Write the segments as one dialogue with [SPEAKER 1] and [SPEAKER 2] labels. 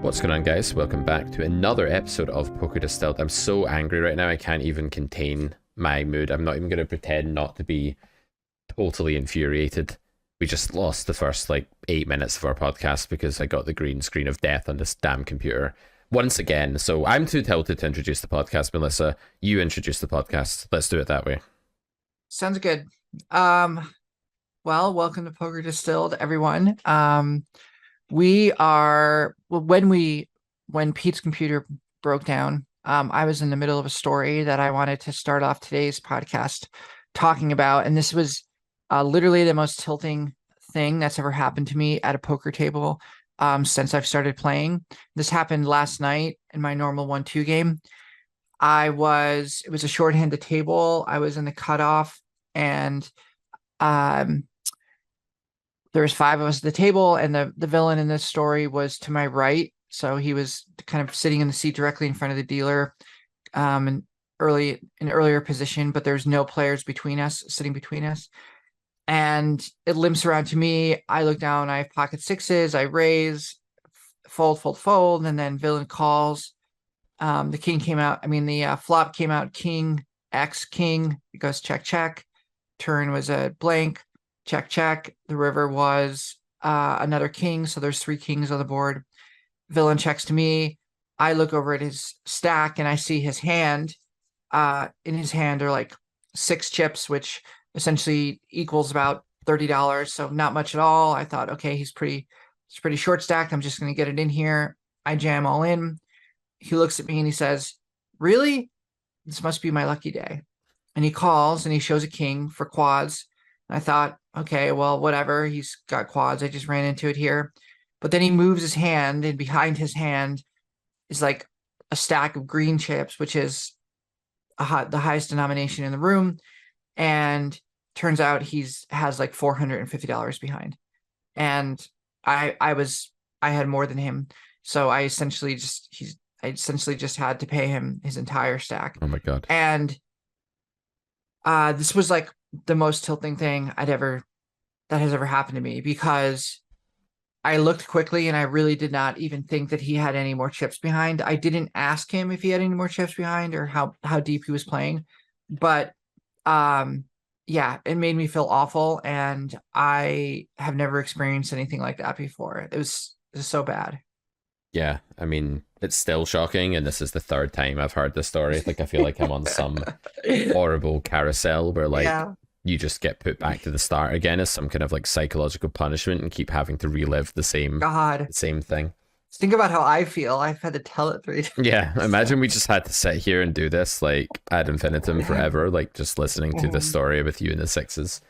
[SPEAKER 1] What's going on, guys? Welcome back to another episode of Poker Distilled. I'm so angry right now, I can't even contain my mood. I'm not even going to pretend not to be totally infuriated. We just lost the first, 8 minutes of our podcast because I got the green screen of death on this damn computer once again. So I'm too tilted to introduce the podcast. Melissa, you introduce the podcast. Let's do it that way.
[SPEAKER 2] Sounds good. Well, welcome to Poker Distilled, everyone. When Pete's computer broke down, I was in the middle of a story that I wanted to start off today's podcast talking about, and this was literally the most tilting thing that's ever happened to me at a poker table since I've started playing. This happened last night in my normal 1-2 game. It was a short-handed table. I was in the cutoff, and there was 5 of us at the table, and the villain in this story was to my right. So he was kind of sitting in the seat directly in front of the dealer, in earlier position, but there's no players sitting between us. And it limps around to me. I look down, I have pocket sixes, I raise, fold, and then villain calls. The king came out. The flop came out, king, X, king. It goes check, check. Turn was a blank. Check, check. The river was another king, so there's 3 kings on the board. Villain checks to me. I look over at his stack, and I see his hand. In his hand are 6 chips, which essentially equals about $30, so not much at all. I thought, okay, he's pretty short stacked. I'm just going to get it in here. I jam all in. He looks at me, and he says, "Really? This must be my lucky day." And he calls, and he shows a king for quads. I thought, okay, well, whatever. He's got quads. I just ran into it here. But then he moves his hand, and behind his hand is a stack of green chips, which is the highest denomination in the room. And turns out has $450 behind. And I had more than him. So I essentially just had to pay him his entire stack.
[SPEAKER 1] Oh my God.
[SPEAKER 2] And this was the most tilting thing that has ever happened to me, because I looked quickly and I really did not even think that he had any more chips behind. I didn't ask him if he had any more chips behind or how deep he was playing, but yeah, it made me feel awful, and I have never experienced anything like that before. It was so bad.
[SPEAKER 1] Yeah, it's still shocking, and this is the 3rd time I've heard this story. I feel like I'm on some horrible carousel where you just get put back to the start again as some kind of psychological punishment and keep having to relive the same thing.
[SPEAKER 2] Think about how I feel. I've had to tell it 3 times.
[SPEAKER 1] Yeah, imagine we just had to sit here and do this ad infinitum forever, just listening to this story with you in the 6s.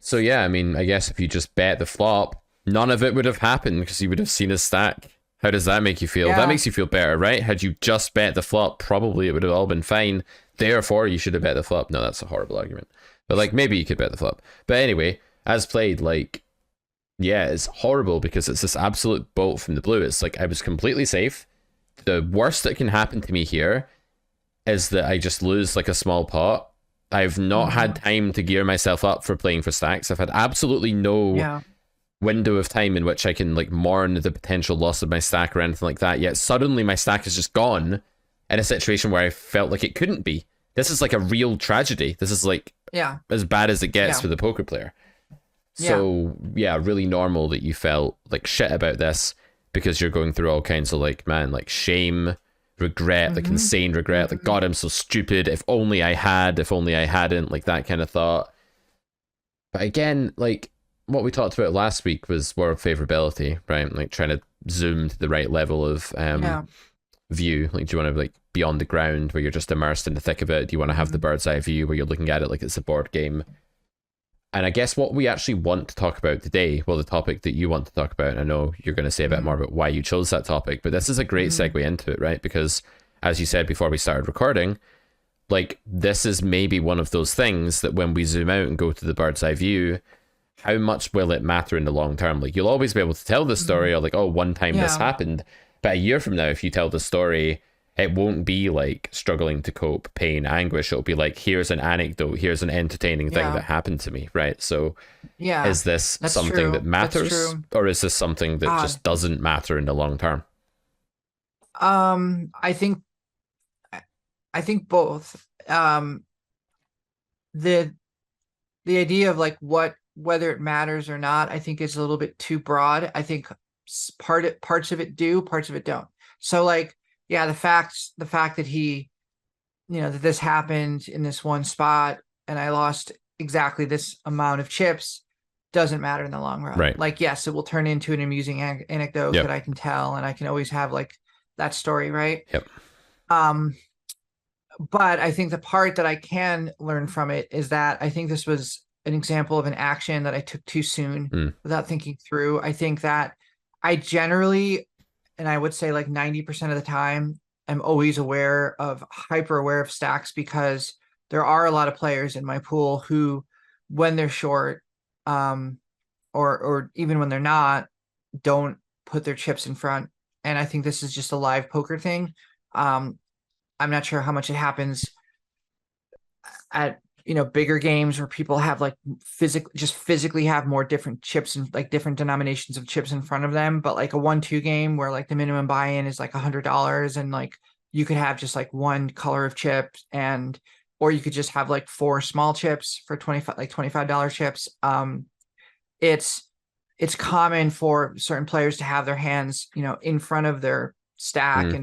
[SPEAKER 1] So yeah, I guess if you just bet the flop, none of it would have happened because you would have seen his stack. How does that make you feel?
[SPEAKER 2] Yeah.
[SPEAKER 1] That makes you feel better, right? Had you just bet the flop, probably it would have all been fine. Therefore, you should have bet the flop. No, that's a horrible argument. But maybe you could bet the flop. But anyway, as played, yeah, it's horrible because it's this absolute bolt from the blue. It's I was completely safe. The worst that can happen to me here is that I just lose a small pot. I've not had time to gear myself up for playing for stacks. I've had absolutely no window of time in which I can mourn the potential loss of my stack or anything like that. Yet suddenly my stack is just gone in a situation where I felt like it couldn't be. This is a real tragedy. This is as bad as it gets for the poker player. So yeah, really normal that you felt shit about this because you're going through all kinds of shame, regret, insane regret, God, I'm so stupid. If only I hadn't, that kind of thought. But again, what we talked about last week was world favorability, right? Trying to zoom to the right level of view. Do you want to be on the ground where you're just immersed in the thick of it? Do you want to have the bird's eye view where you're looking at it like it's a board game? And I guess what we actually want to talk about today, well, the topic that you want to talk about, and I know you're going to say a bit more about why you chose that topic, but this is a great segue into it, right? Because as you said before we started recording, this is maybe one of those things that when we zoom out and go to the bird's eye view, how much will it matter in the long term? You'll always be able to tell the story or oh, one time this happened. But a year from now, if you tell the story, it won't be struggling to cope, pain, anguish. It'll be here's an anecdote, here's an entertaining thing that happened to me, right? So is this something that matters, or is this something that just doesn't matter in the long term?
[SPEAKER 2] I think I think both. The the idea of like what whether it matters or not, I think is a little bit too broad. I think parts of it do, parts of it don't. So like, yeah, the fact that he, that this happened in this one spot and I lost exactly this amount of chips doesn't matter in the long run.
[SPEAKER 1] Right.
[SPEAKER 2] Like, yes, it will turn into an amusing anecdote that
[SPEAKER 1] Yep.
[SPEAKER 2] I can tell, and I can always have like that story, right?
[SPEAKER 1] Yep.
[SPEAKER 2] Um, but I think the part that I can learn from it is that I think this was an example of an action that I took too soon
[SPEAKER 1] Mm.
[SPEAKER 2] without thinking through. I think that I generally, and I would say like 90% of the time, I'm always hyper aware of stacks, because there are a lot of players in my pool who, when they're short, um, or even when they're not, don't put their chips in front. And I think this is just a live poker thing. Um, I'm not sure how much it happens at bigger games where people have like physically have more different chips and like different denominations of chips in front of them, but like a 1-2 game where like the minimum buy-in is like $100, and like you could have just like one color of chips, and or you could just have like four small chips for 25 like $25 chips. It's it's common for certain players to have their hands in front of their stack,
[SPEAKER 1] Mm.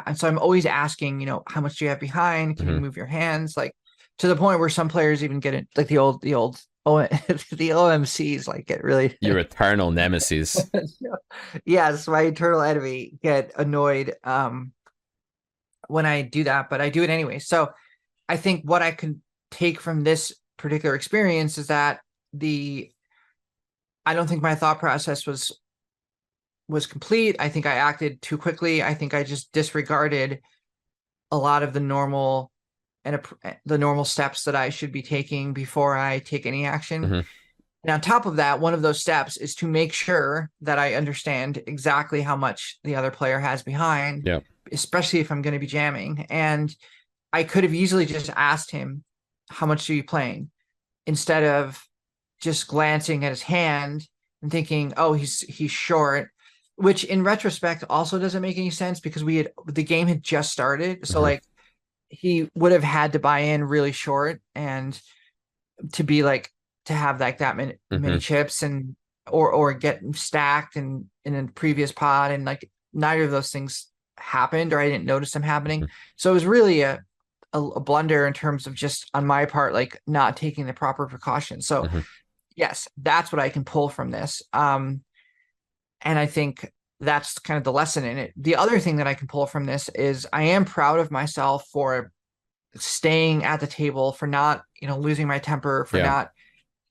[SPEAKER 2] and so I'm always asking, how much do you have behind, can you
[SPEAKER 1] Mm-hmm.
[SPEAKER 2] move your hands, like to the point where some players even get it, like the old the OMCs like get really
[SPEAKER 1] Your eternal nemesis.
[SPEAKER 2] yes, my eternal enemy get annoyed when I do that, but I do it anyway. So I think what I can take from this particular experience is that the I don't think my thought process was complete. I think I acted too quickly. I think I just disregarded a lot of the normal steps that I should be taking before I take any action.
[SPEAKER 1] Mm-hmm.
[SPEAKER 2] And on top of that, one of those steps is to make sure that I understand exactly how much the other player has behind,
[SPEAKER 1] Yeah.
[SPEAKER 2] especially if I'm going to be jamming. And I could have easily just asked him, how much are you playing? Instead of just glancing at his hand and thinking, oh, he's short, which in retrospect also doesn't make any sense, because the game had just started. So
[SPEAKER 1] Mm-hmm.
[SPEAKER 2] like he would have had to buy in really short and to be like to have like that many
[SPEAKER 1] Mm-hmm.
[SPEAKER 2] chips, and or get stacked in a previous pod, and like neither of those things happened, or I didn't notice them happening. So it was really a blunder in terms of just on my part, like not taking the proper precautions. So
[SPEAKER 1] Mm-hmm.
[SPEAKER 2] yes, that's what I can pull from this. And I think that's kind of the lesson in it. The other thing that I can pull from this is I am proud of myself for staying at the table, for not, losing my temper, for
[SPEAKER 1] Yeah.
[SPEAKER 2] not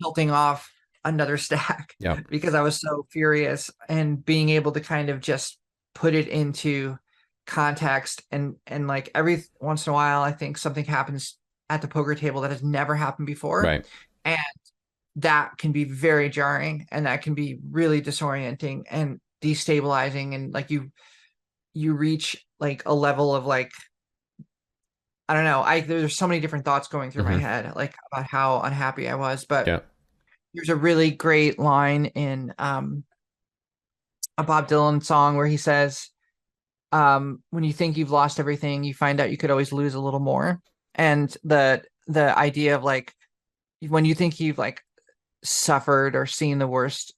[SPEAKER 2] tilting off another stack
[SPEAKER 1] Yeah.
[SPEAKER 2] because I was so furious, and being able to kind of just put it into context, and like every once in a while, I think something happens at the poker table that has never happened before.
[SPEAKER 1] Right.
[SPEAKER 2] And that can be very jarring, and that can be really disorienting and destabilizing, and like you reach like a level of like, I don't know, there's so many different thoughts going through my
[SPEAKER 1] Mm-hmm.
[SPEAKER 2] head, like about how unhappy I was. But
[SPEAKER 1] Yeah.
[SPEAKER 2] there's a really great line in a Bob Dylan song where he says, when you think you've lost everything, you find out you could always lose a little more. And the idea of like, when you think you've like suffered or seen the worst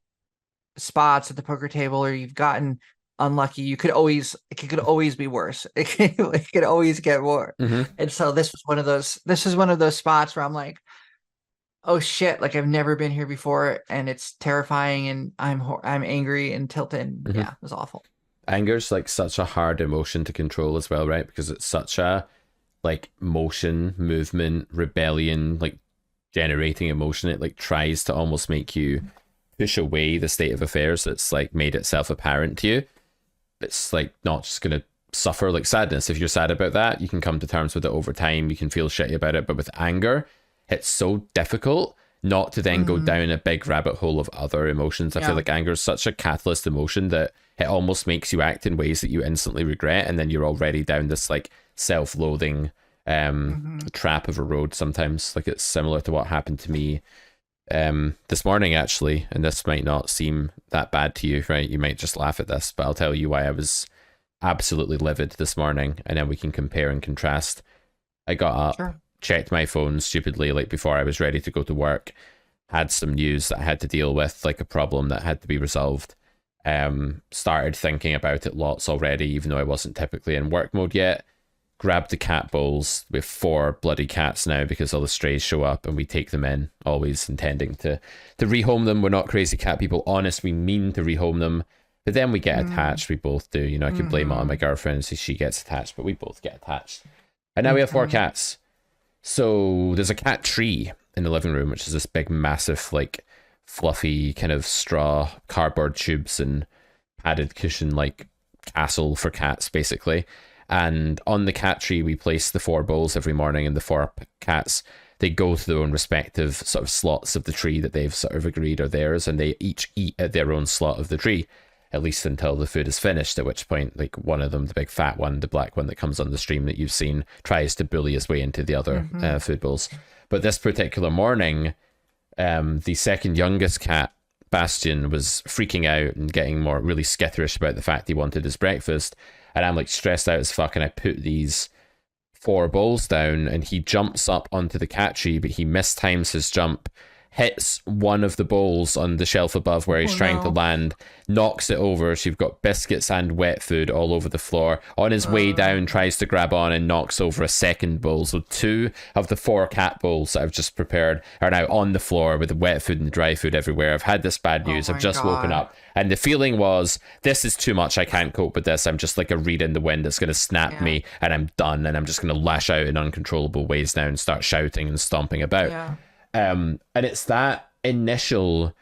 [SPEAKER 2] spots at the poker table, or you've gotten unlucky, it could always be worse. It could always get more.
[SPEAKER 1] Mm-hmm.
[SPEAKER 2] And so this is one of those spots where I'm like, oh shit, like I've never been here before, and it's terrifying, and I'm angry and tilted.
[SPEAKER 1] Mm-hmm.
[SPEAKER 2] Yeah, it was awful.
[SPEAKER 1] Anger's like such a hard emotion to control as well, right? Because it's such a like motion, movement, rebellion, like generating emotion. It like tries to almost make you push away the state of affairs that's like made itself apparent to you. It's like not just gonna suffer like sadness. If you're sad about that, you can come to terms with it over time. You can feel shitty about it. But with anger, it's so difficult not to then go
[SPEAKER 2] Mhm.
[SPEAKER 1] down a big rabbit hole of other emotions. I feel
[SPEAKER 2] Yeah.
[SPEAKER 1] like anger is such a catalyst emotion that it almost makes you act in ways that you instantly regret, and then you're already down this like self-loathing
[SPEAKER 2] Mhm.
[SPEAKER 1] trap of a road sometimes. Like it's similar to what happened to me this morning actually, and this might not seem that bad to you, right? You might just laugh at this, but I'll tell you why I was absolutely livid this morning, and then we can compare and contrast. I got up,
[SPEAKER 2] Sure.
[SPEAKER 1] checked my phone stupidly, like before I was ready to go to work, had some news that I had to deal with, like a problem that had to be resolved. Started thinking about it lots already, even though I wasn't typically in work mode yet. Grabbed the cat bowls. We have 4 bloody cats now because all the strays show up and we take them in, always intending to rehome them. We're not crazy cat people. Honest, we mean to rehome them. But then we get attached. We both do. You know, I could blame it on my girlfriend and say she gets attached, but we both get attached. And now we have 4 cats. So there's a cat tree in the living room, which is this big, massive, like fluffy kind of straw, cardboard tubes and padded cushion like castle for cats, basically. And on the cat tree, we place the 4 bowls every morning, and the 4 cats, they go to their own respective sort of slots of the tree that they've sort of agreed are theirs, and they each eat at their own slot of the tree, at least until the food is finished, at which point, like, one of them, the big fat one, the black one that comes on the stream that you've seen, tries to bully his way into the other food bowls. But this particular morning, the second youngest cat, Bastion, was freaking out and getting more really skitterish about the fact he wanted his breakfast. And I'm like stressed out as fuck, and I put these 4 bowls down, and he jumps up onto the cat tree, but he mistimes his jump, hits one of the bowls on the shelf above where he's trying to land, knocks it over. So you've got biscuits and wet food all over the floor. On his way down, tries to grab on and knocks over a second bowl. So 2 of the 4 cat bowls that I've just prepared are now on the floor with the wet food and dry food everywhere. I've had this bad news. I've just woken up, and the feeling was, this is too much. I can't cope with this. I'm just like a reed in the wind that's going to snap me, and I'm done, and I'm just going to lash out in uncontrollable ways now and start shouting and stomping about. And it's that initial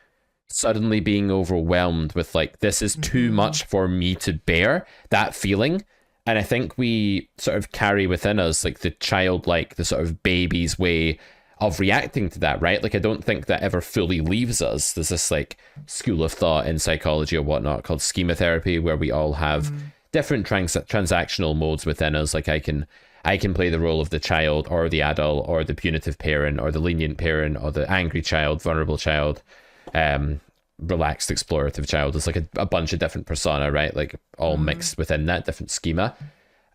[SPEAKER 1] suddenly being overwhelmed with like, this is too much for me to bear, that feeling. And I think we sort of carry within us like the childlike, the sort of baby's way of reacting to that, right? Like, I don't think that ever fully leaves us. There's this like school of thought in psychology or whatnot called schema therapy, where we all have different transactional modes within us. Like I can play the role of the child or the adult or the punitive parent or the lenient parent or the angry child, vulnerable child, relaxed explorative child. It's like a bunch of different persona, right? Like all mixed within that different schema.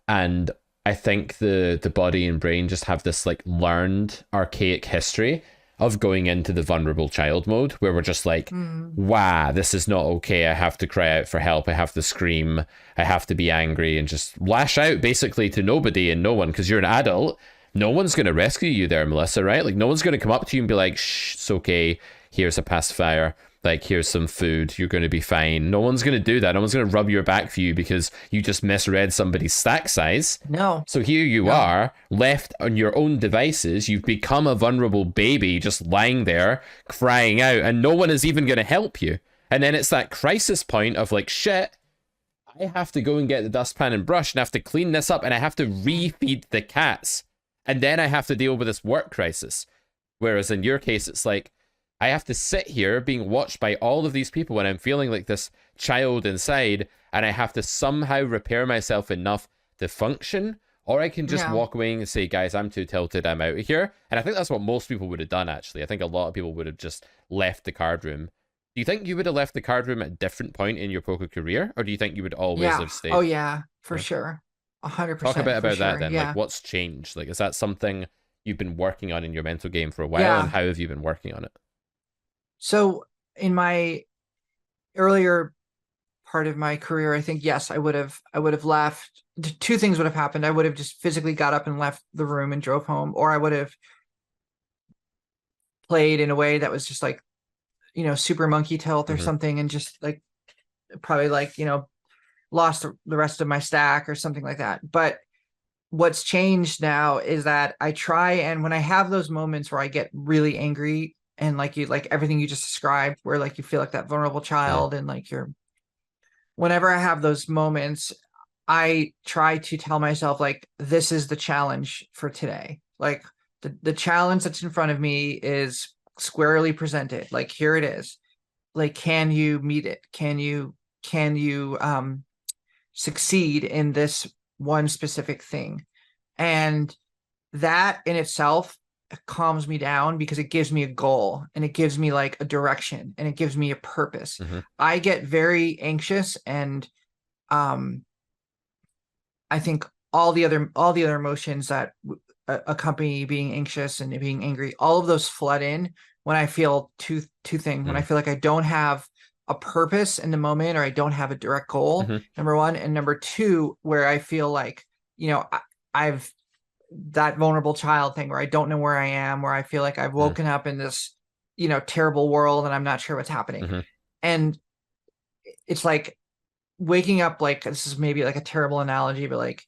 [SPEAKER 1] And I think the body and brain just have this like learned archaic history of going into the vulnerable child mode, where we're just like, wow, this is not okay. I have to cry out for help. I have to scream. I have to be angry and just lash out basically to nobody and no one, because you're an adult. No one's going to rescue you there, Melissa, right? Like, no one's going to come up to you and be like, shh, it's okay. Here's a pacifier. Like, here's some food. You're going to be fine. No one's going to do that. No one's going to rub your back for you because you just misread somebody's stack size.
[SPEAKER 2] No.
[SPEAKER 1] So here you are, left on your own devices. You've become a vulnerable baby just lying there, crying out, and no one is even going to help you. And then it's that crisis point of like, shit, I have to go and get the dustpan and brush and I have to clean this up and I have to refeed the cats. And then I have to deal with this work crisis. Whereas in your case, it's like, I have to sit here being watched by all of these people when I'm feeling like this child inside, and I have to somehow repair myself enough to function, or I can just walk away and say, guys, I'm too tilted, I'm out of here. And I think that's what most people would have done, actually. I think a lot of people would have just left the card room. Do you think you would have left the card room at a different point in your poker career, or do you think you would always have stayed?
[SPEAKER 2] Oh, yeah, for sure. 100%.
[SPEAKER 1] Talk a bit about that then.
[SPEAKER 2] Yeah.
[SPEAKER 1] Like, what's changed? Like, is that something you've been working on in your mental game for a while, and how have you been working on it?
[SPEAKER 2] So in my earlier part of my career, I think, yes, I would have left. 2 things would have happened. I would have just physically got up and left the room and drove home, or I would have played in a way that was just like, super monkey tilt or something, and just like probably like, lost the rest of my stack or something like that. But what's changed now is that I try, and when I have those moments where I get really angry, and like everything you just described, where like you feel like that vulnerable child, and like whenever I have those moments, I try to tell myself, like, this is the challenge for today. Like the challenge that's in front of me is squarely presented. Like, here it is. Like, can you meet it? Can you succeed in this one specific thing? And that in itself calms me down, because it gives me a goal, and it gives me like a direction, and it gives me a purpose. I get very anxious and I think all the other emotions that accompany being anxious and being angry, all of those flood in when I feel two things. When I feel like I don't have a purpose in the moment, or I don't have a direct goal, number one, and number two, where I feel like, I've that vulnerable child thing where I don't know where I am, where I feel like I've woken up in this, terrible world and I'm not sure what's happening. And it's like waking up, like, this is maybe like a terrible analogy, but like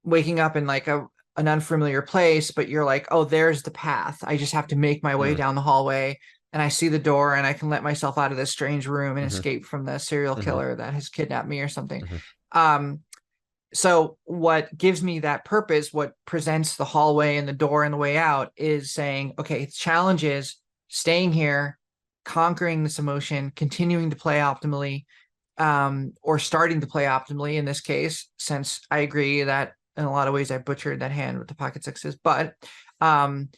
[SPEAKER 2] waking up in like an unfamiliar place, but you're like, oh, there's the path. I just have to make my way down the hallway, and I see the door, and I can let myself out of this strange room and escape from the serial killer that has kidnapped me or something. So what gives me that purpose, what presents the hallway and the door and the way out, is saying, okay, the challenge is staying here, conquering this emotion, continuing to play optimally, or starting to play optimally in this case, since I agree that in a lot of ways I butchered that hand with the pocket sixes, but and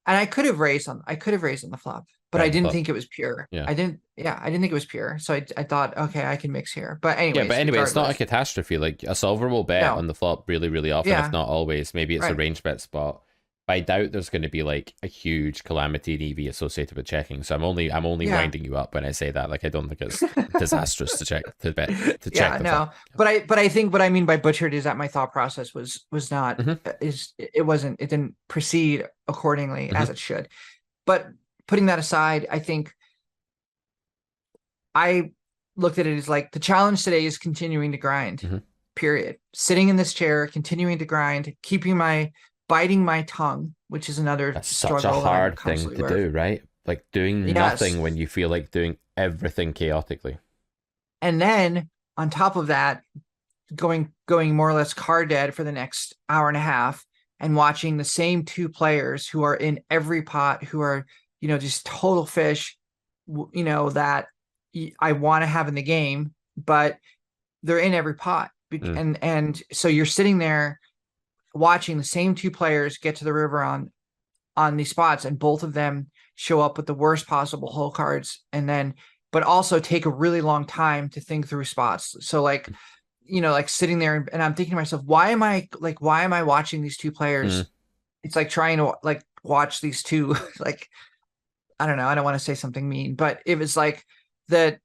[SPEAKER 2] I could have raised on the flop, but I didn't think it was pure. I didn't think it was pure. So I thought, okay, I can mix here. But anyways,
[SPEAKER 1] it's not a catastrophe. Like, a solver will bet on the flop really, really often, if not always. Maybe it's a range bet spot. But I doubt there's going to be like a huge calamity in EV associated with checking. So I'm only winding you up when I say that. Like, I don't think it's disastrous to check to bet to check. The flop.
[SPEAKER 2] But I think what I mean by butchered is that my thought process was not it didn't proceed accordingly as it should. But putting that aside, I think I looked at it as like, the challenge today is continuing to grind. Period. Sitting in this chair, continuing to grind, biting my tongue, which is another struggle.
[SPEAKER 1] Such a hard thing to do, right? Like doing nothing when you feel like doing everything chaotically.
[SPEAKER 2] And then on top of that, going more or less card dead for the next hour and a half, and watching the same two players who are in every pot, who are, just total fish, that I want to have in the game, but they're in every pot. And so you're sitting there watching the same two players get to the river on these spots, and both of them show up with the worst possible hole cards, but also take a really long time to think through spots. So like, like sitting there and I'm thinking to myself, why am I watching these two players? It's like trying to like watch these two, like, I don't know, I don't want to say something mean, but it was like that.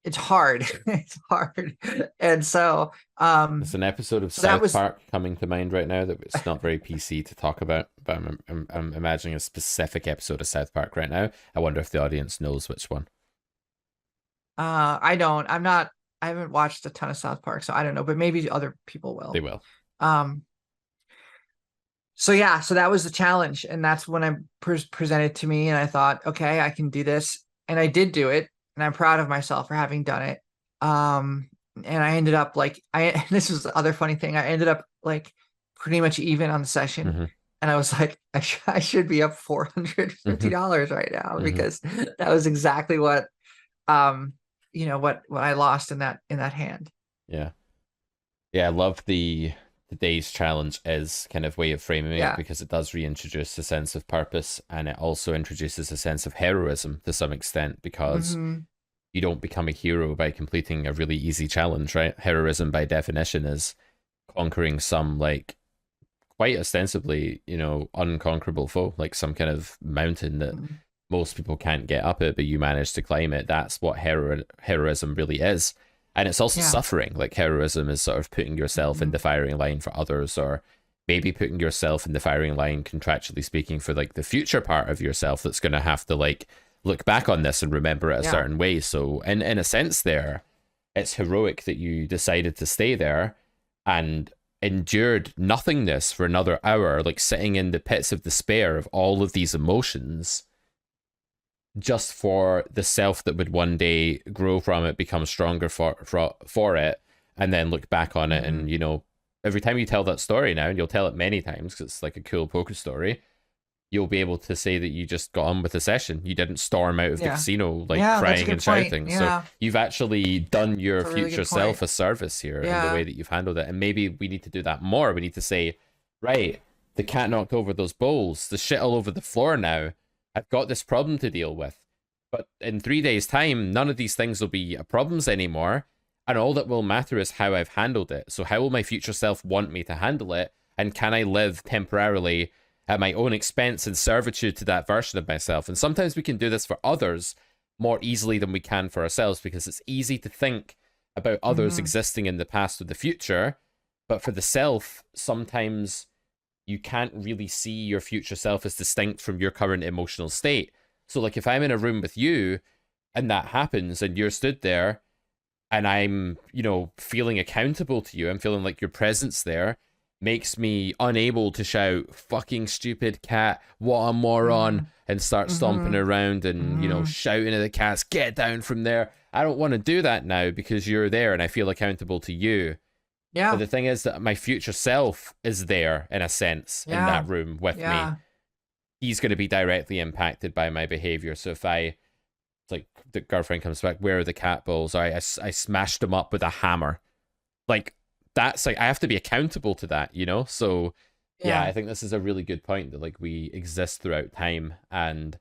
[SPEAKER 2] It's hard. It's hard. And so
[SPEAKER 1] it's an episode of South Park coming to mind right now that it's not very PC to talk about, but I'm imagining a specific episode of South Park right now. I wonder if the audience knows which one.
[SPEAKER 2] I don't. I haven't watched a ton of South Park, so I don't know, but maybe other people will.
[SPEAKER 1] They will.
[SPEAKER 2] So that was the challenge, and that's when I presented to me, and I thought, okay, I can do this, and I did do it. And I'm proud of myself for having done it. And I ended up like, this was the other funny thing. I ended up like pretty much even on the session. And I was like, I should be up $450 right now, because that was exactly what, what I lost in that hand.
[SPEAKER 1] Yeah. I love today's challenge is kind of way of framing it, because it does reintroduce a sense of purpose, and it also introduces a sense of heroism to some extent, because you don't become a hero by completing a really easy challenge, right? Heroism by definition is conquering some like quite ostensibly, unconquerable foe, like some kind of mountain that most people can't get up it, but you manage to climb it. That's what heroism really is. And it's also suffering. Like, heroism is sort of putting yourself in the firing line for others, or maybe putting yourself in the firing line, contractually speaking, for like the future part of yourself that's going to have to like look back on this and remember it a certain way. So in a sense there, it's heroic that you decided to stay there and endured nothingness for another hour, like sitting in the pits of despair of all of these emotions, just for the self that would one day grow from it, become stronger for it, and then look back on it. And every time you tell that story now, and you'll tell it many times because it's like a cool poker story, you'll be able to say that you just got on with the session. You didn't storm out of the casino like crying and shouting. So you've actually done your future self a service here in the way that you've handled it. And maybe we need to do that more. We need to say, right, the cat knocked over those bowls, the shit all over the floor now. I've got this problem to deal with. But in 3 days' time, none of these things will be problems anymore. And all that will matter is how I've handled it. So how will my future self want me to handle it? And can I live temporarily at my own expense and servitude to that version of myself? And sometimes we can do this for others more easily than we can for ourselves, because it's easy to think about others
[SPEAKER 2] Mhm.
[SPEAKER 1] existing in the past or the future. But for the self, sometimes you can't really see your future self as distinct from your current emotional state. So, like, if I'm in a room with you and that happens and you're stood there and I'm, feeling accountable to you, I'm feeling like your presence there makes me unable to shout, fucking stupid cat, what a moron,
[SPEAKER 2] Mhm.
[SPEAKER 1] and start stomping
[SPEAKER 2] Mhm.
[SPEAKER 1] around and,
[SPEAKER 2] Mhm.
[SPEAKER 1] shouting at the cats, get down from there. I don't want to do that now because you're there and I feel accountable to you. But
[SPEAKER 2] Yeah.
[SPEAKER 1] the thing is that my future self is there in a sense in
[SPEAKER 2] Yeah.
[SPEAKER 1] that room with me.
[SPEAKER 2] Yeah.
[SPEAKER 1] He's going to be directly impacted by my behavior. So if I, like, the girlfriend comes back, where are the cat balls? I smashed them up with a hammer. Like, that's like, I have to be accountable to that. So yeah, I
[SPEAKER 2] Yeah.
[SPEAKER 1] think this is a really good point that, like, we exist throughout time, and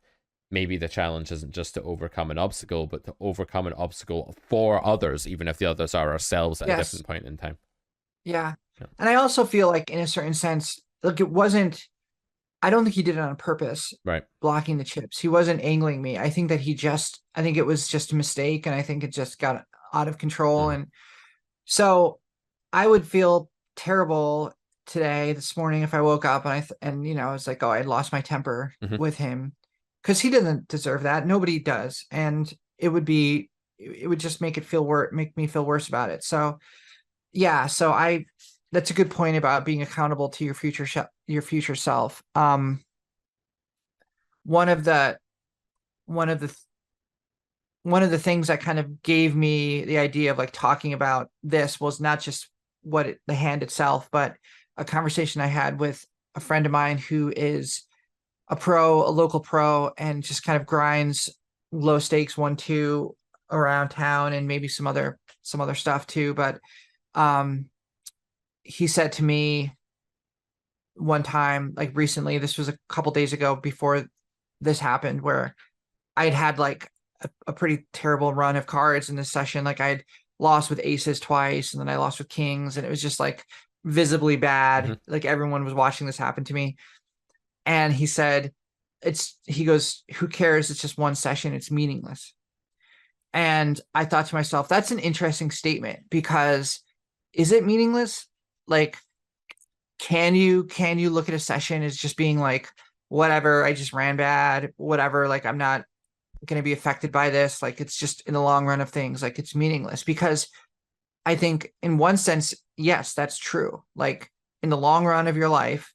[SPEAKER 1] maybe the challenge isn't just to overcome an obstacle, but to overcome an obstacle for others, even if the others are ourselves at a
[SPEAKER 2] Yes.
[SPEAKER 1] different point in time.
[SPEAKER 2] Yeah.
[SPEAKER 1] Yeah.
[SPEAKER 2] And I also feel like in a certain sense, like it wasn't, I don't think he did it on purpose,
[SPEAKER 1] Right.
[SPEAKER 2] blocking the chips. He wasn't angling me. I think it was just a mistake, and I think it just got out of control.
[SPEAKER 1] Mm-hmm.
[SPEAKER 2] And so I would feel terrible this morning, if I woke up and I was like, oh, I lost my temper
[SPEAKER 1] Mm-hmm.
[SPEAKER 2] with him, because he doesn't deserve that. Nobody does. And it would just make me feel worse about it. So yeah, that's a good point about being accountable to your future self. One of the one of the one of the things that kind of gave me the idea of like talking about this was not just the hand itself, but a conversation I had with a friend of mine who is a local pro, and just kind of grinds low stakes 1-2 around town, and maybe some other stuff too. But um, he said to me one time, like recently, this was a couple days ago before this happened, where I'd had like a pretty terrible run of cards in this session. Like I'd lost with aces twice, and then I lost with kings, and it was just like visibly
[SPEAKER 1] Mm-hmm.
[SPEAKER 2] bad. Like everyone was watching this happen to me. And he goes, who cares? It's just one session. It's meaningless. And I thought to myself, that's an interesting statement, because is it meaningless? Like, can you look at a session as just being like, whatever, I just ran bad, whatever, like I'm not going to be affected by this, like it's just in the long run of things, like it's meaningless? Because I think in one sense, yes, that's true. Like in the long run of your life,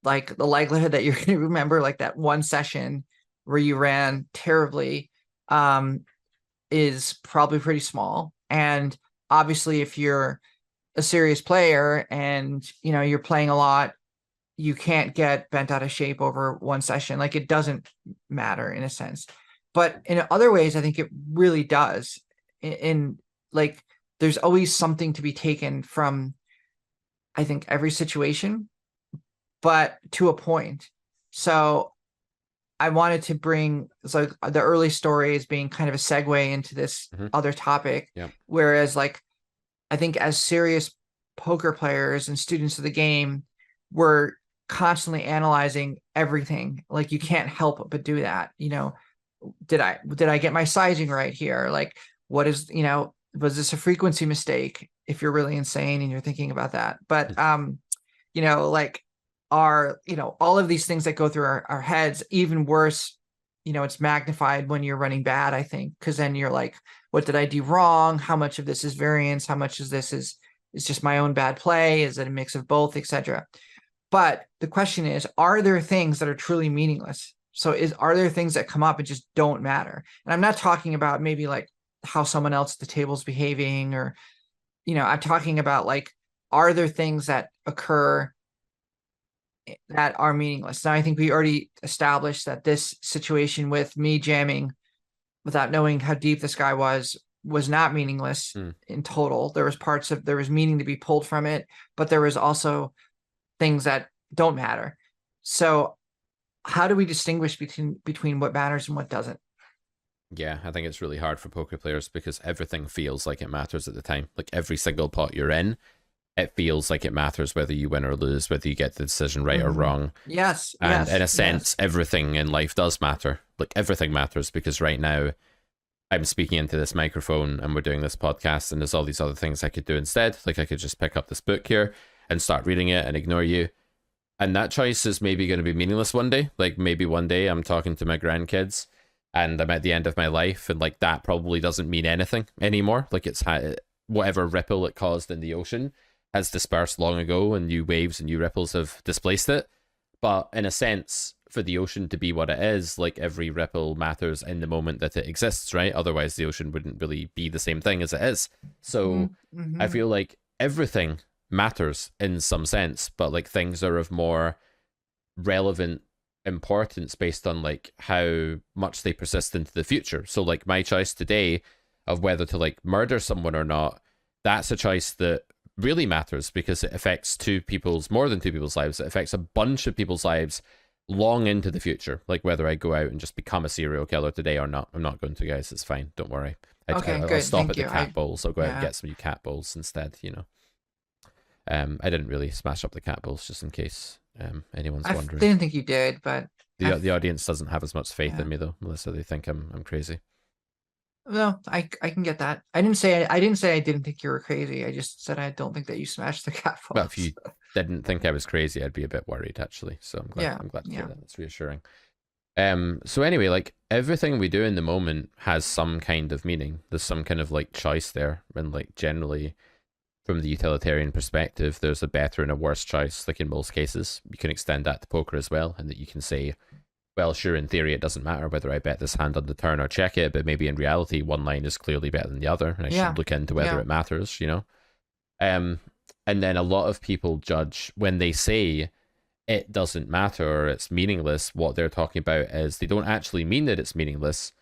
[SPEAKER 2] like the likelihood that you're going to remember like that one session where you ran terribly um is probably pretty small. And obviously if you're a serious player and you're playing a lot, you can't get bent out of shape over one session. Like it doesn't matter in a sense. But in other ways, I think it really does. In like, there's always something to be taken from, I think, every situation, but to a point. So I wanted to bring, so the early story is being kind of a segue into this
[SPEAKER 1] Mm-hmm.
[SPEAKER 2] other topic.
[SPEAKER 1] Yeah.
[SPEAKER 2] Whereas like, I think as serious poker players and students of the game, we're constantly analyzing everything. Like you can't help but do that. Did I get my sizing right here? Like, was this a frequency mistake? If you're really insane and you're thinking about that. But like all of these things that go through our heads, even worse, it's magnified when you're running bad, I think, because then you're like, what did I do wrong? How much of this is variance? How much of this is just my own bad play? Is it a mix of both, etc.? But the question is, are there things that are truly meaningless? So are there things that come up and just don't matter? And I'm not talking about maybe like how someone else at the table is behaving, or I'm talking about like, are there things that occur that are meaningless? Now, I think we already established that this situation with me jamming without knowing how deep this guy was not meaningless
[SPEAKER 1] Mm.
[SPEAKER 2] in total. There was meaning to be pulled from it, but there was also things that don't matter. So how do we distinguish between what matters and what doesn't?
[SPEAKER 1] Yeah, I think it's really hard for poker players because everything feels like it matters at the time. Like every single pot you're in, it feels like it matters whether you win or lose, whether you get the decision right or
[SPEAKER 2] Hmm.
[SPEAKER 1] wrong.
[SPEAKER 2] Yes,
[SPEAKER 1] And in
[SPEAKER 2] yes,
[SPEAKER 1] a
[SPEAKER 2] yes.
[SPEAKER 1] sense, everything in life does matter. Like everything matters because right now I'm speaking into this microphone and we're doing this podcast, and there's all these other things I could do instead. Like I could just pick up this book here and start reading it and ignore you. And that choice is maybe going to be meaningless one day. Like maybe one day I'm talking to my grandkids and I'm at the end of my life, and like that probably doesn't mean anything anymore. Like whatever ripple it caused in the ocean has dispersed long ago, and new waves and new ripples have displaced it. But in a sense, for the ocean to be what it is, like every ripple matters in the moment that it exists, right? Otherwise, the ocean wouldn't really be the same thing as it is. So I
[SPEAKER 2] Mm-hmm.
[SPEAKER 1] feel like everything matters in some sense, but like things are of more relevant importance based on like how much they persist into the future. So like my choice today of whether to like murder someone or not, that's a choice that really matters because it affects more than two people's lives. It affects a bunch of people's lives long into the future. Like whether I go out and just become a serial killer today or not. I'm not going to, guys. It's fine. Don't worry.
[SPEAKER 2] Okay,
[SPEAKER 1] I'll
[SPEAKER 2] good.
[SPEAKER 1] stop
[SPEAKER 2] Thank
[SPEAKER 1] at the
[SPEAKER 2] you.
[SPEAKER 1] cat bowls. I'll go out and
[SPEAKER 2] Yeah.
[SPEAKER 1] get some new cat bowls instead, you know. I didn't really smash up the cat bowls just in case anyone's wondering.
[SPEAKER 2] Didn't think you did, but
[SPEAKER 1] The audience doesn't have as much faith
[SPEAKER 2] yeah.
[SPEAKER 1] in me though, Melissa. They think I'm crazy.
[SPEAKER 2] No, I can get that. I didn't say I didn't think you were crazy. I just said I don't think that you smashed the cat
[SPEAKER 1] Well, if
[SPEAKER 2] balls.
[SPEAKER 1] you didn't think I was crazy, I'd be a bit worried actually. So
[SPEAKER 2] Yeah,
[SPEAKER 1] I'm glad to hear
[SPEAKER 2] yeah.
[SPEAKER 1] that. That's reassuring. So anyway, like everything we do in the moment has some kind of meaning. There's some kind of like choice there, and like generally from the utilitarian perspective, there's a better and a worse choice. Like in most cases, you can extend that to poker as well, and that you can say, well, sure, in theory, it doesn't matter whether I bet this hand on the turn or check it, but maybe in reality, one line is clearly better than the other, and I
[SPEAKER 2] Yeah.
[SPEAKER 1] should look into whether
[SPEAKER 2] Yeah.
[SPEAKER 1] it matters, you know? Um, and then a lot of people judge when they say it doesn't matter or it's meaningless, what they're talking about is they don't actually mean that it's meaningless.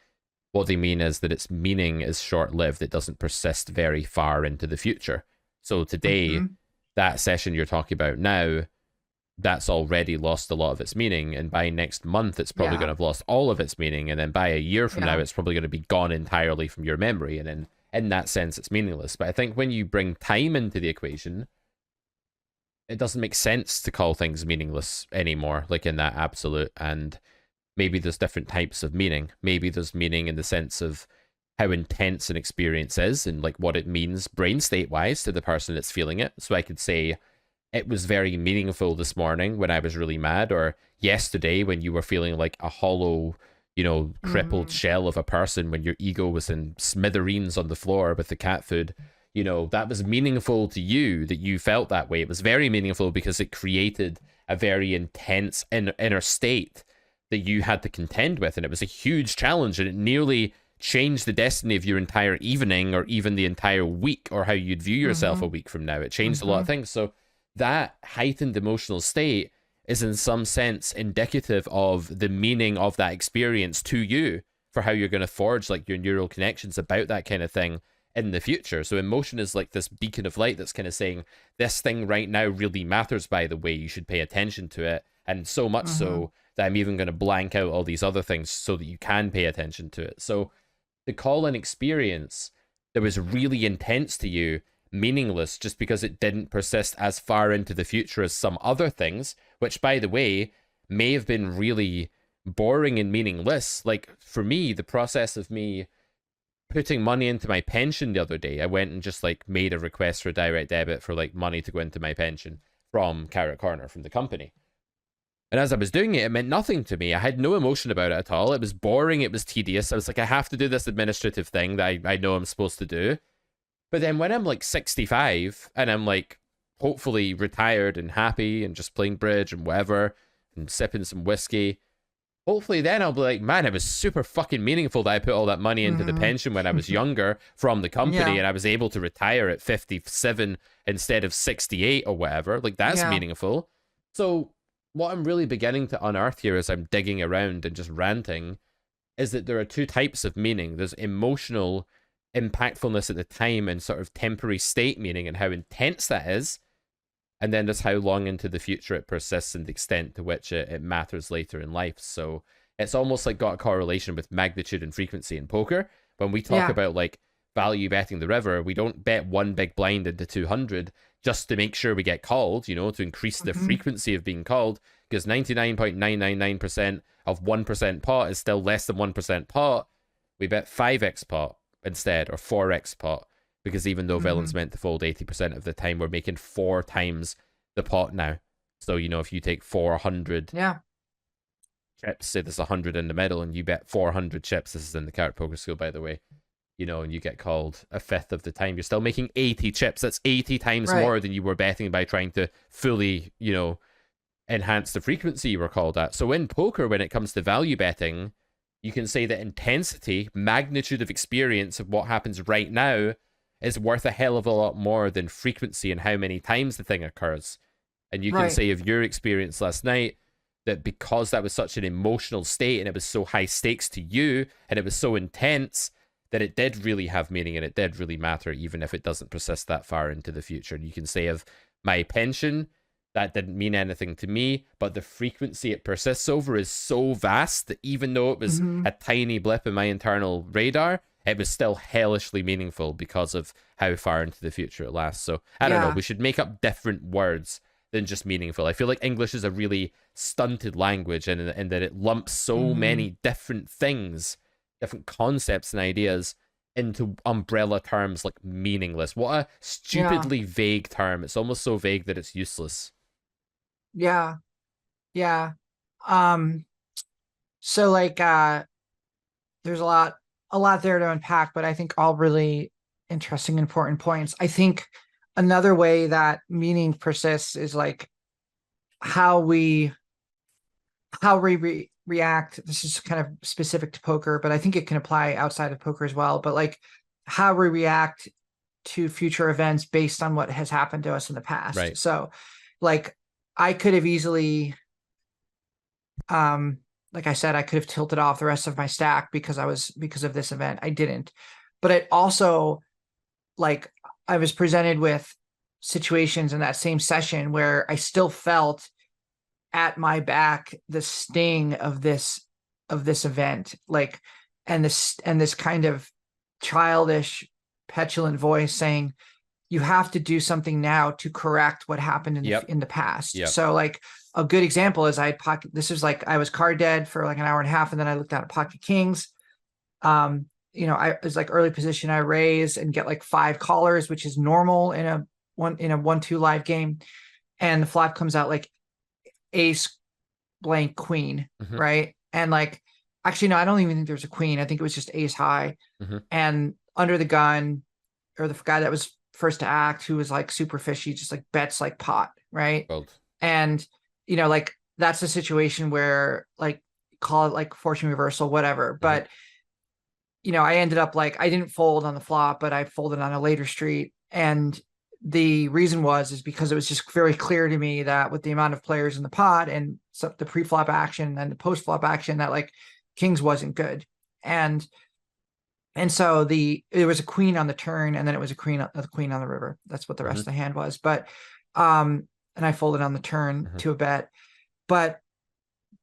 [SPEAKER 1] What they mean is that its meaning is short lived, it doesn't persist very far into the future. So today,
[SPEAKER 2] Mm-hmm.
[SPEAKER 1] that session you're talking about now, that's already lost a lot of its meaning, and by next month it's probably going
[SPEAKER 2] Yeah.
[SPEAKER 1] to have lost all of its meaning, and then by a year from now
[SPEAKER 2] Yeah.
[SPEAKER 1] it's probably going to be gone entirely from your memory, and then in that sense it's meaningless. But I think when you bring time into the equation, it doesn't make sense to call things meaningless anymore, like in that absolute. And maybe there's different types of meaning. Maybe there's meaning in the sense of how intense an experience is and like what it means brain state wise to the person that's feeling it. So I could say it was very meaningful this morning when I was really mad, or yesterday when you were feeling like a hollow, crippled
[SPEAKER 2] Mm-hmm.
[SPEAKER 1] shell of a person when your ego was in smithereens on the floor with the cat food. That was meaningful to you that you felt that way. It was very meaningful because it created a very intense inner state that you had to contend with. And it was a huge challenge, and it nearly changed the destiny of your entire evening or even the entire week or how you'd view yourself
[SPEAKER 2] Mm-hmm.
[SPEAKER 1] a week from now. It changed a lot
[SPEAKER 2] Mm-hmm.
[SPEAKER 1] of things. So that heightened emotional state is in some sense indicative of the meaning of that experience to you for how you're going to forge like your neural connections about that kind of thing in the future. So emotion is like this beacon of light that's kind of saying this thing right now really matters, by the way, you should pay attention to it, and so much
[SPEAKER 2] Mm-hmm.
[SPEAKER 1] so that I'm even going to blank out all these other things so that you can pay attention to it. So the call in experience that was really intense to you meaningless just because it didn't persist as far into the future as some other things, which, by the way, may have been really boring and meaningless. Like, for me, the process of me putting money into my pension the other day, I went and just like made a request for direct debit for like money to go into my pension from Carrot Corner, from the company. And as I was doing it, it meant nothing to me. I had no emotion about it at all. It was boring. It was tedious. I was like, I have to do this administrative thing that I know I'm supposed to do. But then when I'm like 65 and I'm like hopefully retired and happy and just playing bridge and whatever and sipping some whiskey, hopefully then I'll be like, man, it was super fucking meaningful that I put all that money into the pension when I was
[SPEAKER 2] Mm-hmm.
[SPEAKER 1] younger from the company
[SPEAKER 2] Yeah.
[SPEAKER 1] and I was able to retire at 57 instead of 68 or whatever. Like, that's
[SPEAKER 2] Yeah.
[SPEAKER 1] meaningful. So what I'm really beginning to unearth here as I'm digging around and just ranting is that there are two types of meaning. There's emotional impactfulness at the time and sort of temporary state meaning and how intense that is. And then there's how long into the future it persists and the extent to which it matters later in life. So it's almost like got a correlation with magnitude and frequency in poker. When we talk
[SPEAKER 2] Yeah.
[SPEAKER 1] about like value betting the river, we don't bet one big blind into 200 just to make sure we get called, you know, to increase the
[SPEAKER 2] Hmm.
[SPEAKER 1] frequency of being called, because 99.999% of 1% pot is still less than 1% pot. We bet 5x pot instead, or 4x pot, because even though
[SPEAKER 2] Hmm.
[SPEAKER 1] villain's meant to fold 80% of the time, we're making 4 times the pot now. So, you know, if you take 400
[SPEAKER 2] Yeah.
[SPEAKER 1] chips, say there's 100 in the middle, and you bet 400 chips, this is in the card poker school, by the way, you know, and you get called a fifth of the time, you're still making 80 chips. That's 80 times
[SPEAKER 2] Right.
[SPEAKER 1] more than you were betting by trying to fully, you know, enhance the frequency you were called at. So in poker, when it comes to value betting, you can say that intensity, magnitude of experience of what happens right now is worth a hell of a lot more than frequency and how many times the thing occurs. And you can
[SPEAKER 2] Right.
[SPEAKER 1] say of your experience last night that because that was such an emotional state and it was so high stakes to you and it was so intense, that it did really have meaning and it did really matter, even if it doesn't persist that far into the future. And you can say of my pension, that didn't mean anything to me, but the frequency it persists over is so vast that even though it was
[SPEAKER 2] Hmm.
[SPEAKER 1] a tiny blip in my internal radar, it was still hellishly meaningful because of how far into the future it lasts. So I don't know,
[SPEAKER 2] Yeah.
[SPEAKER 1] we should make up different words than just meaningful. I feel like English is a really stunted language in that it lumps so
[SPEAKER 2] Hmm.
[SPEAKER 1] many different things, different concepts and ideas into umbrella terms like meaningless. What a
[SPEAKER 2] Yeah.
[SPEAKER 1] stupidly vague term. It's almost so vague that it's useless.
[SPEAKER 2] Yeah. Yeah. Um, so like there's a lot there to unpack, but I think all really interesting, important points. I think another way that meaning persists is like how we react. This is kind of specific to poker, but I think it can apply outside of poker as well. But like how we react to future events based on what has happened to us in the past.
[SPEAKER 1] Right.
[SPEAKER 2] So like I could have easily um like I said, I could have tilted off the rest of my stack because of this event. I didn't. But it also, like, I was presented with situations in that same session where I still felt at my back the sting of this event, like, and this kind of childish, petulant voice saying, you have to do something now to correct what happened
[SPEAKER 1] Yep.
[SPEAKER 2] in the past.
[SPEAKER 1] Yep.
[SPEAKER 2] So like a good example is I had pocket. This was like I was card dead for like an hour and a half, and then I looked down at pocket kings. You know, I was like early position. I raise and get like 5 callers, which is normal in a 1-2 live game, and the flop comes out like ace blank queen,
[SPEAKER 1] Mm-hmm.
[SPEAKER 2] right? And like actually no, I don't even think there's a queen. I think it was just ace high,
[SPEAKER 1] Mm-hmm.
[SPEAKER 2] and under the gun, or the guy that was first to act, who was like super fishy, just like bets like pot, right?
[SPEAKER 1] Gold.
[SPEAKER 2] And you know, like that's a situation where like call it like fortune reversal, whatever.
[SPEAKER 1] Mm-hmm.
[SPEAKER 2] But you know, I ended up like I didn't fold on the flop, but I folded on a later street. And the reason is because it was just very clear to me that with the amount of players in the pot and the pre-flop action and the post-flop action, that like kings wasn't good. And so there was a queen on the turn, and then it was a queen on the river. That's what the rest
[SPEAKER 1] Mm-hmm.
[SPEAKER 2] of the hand was. But and I folded on the turn
[SPEAKER 1] Mm-hmm.
[SPEAKER 2] to a bet. But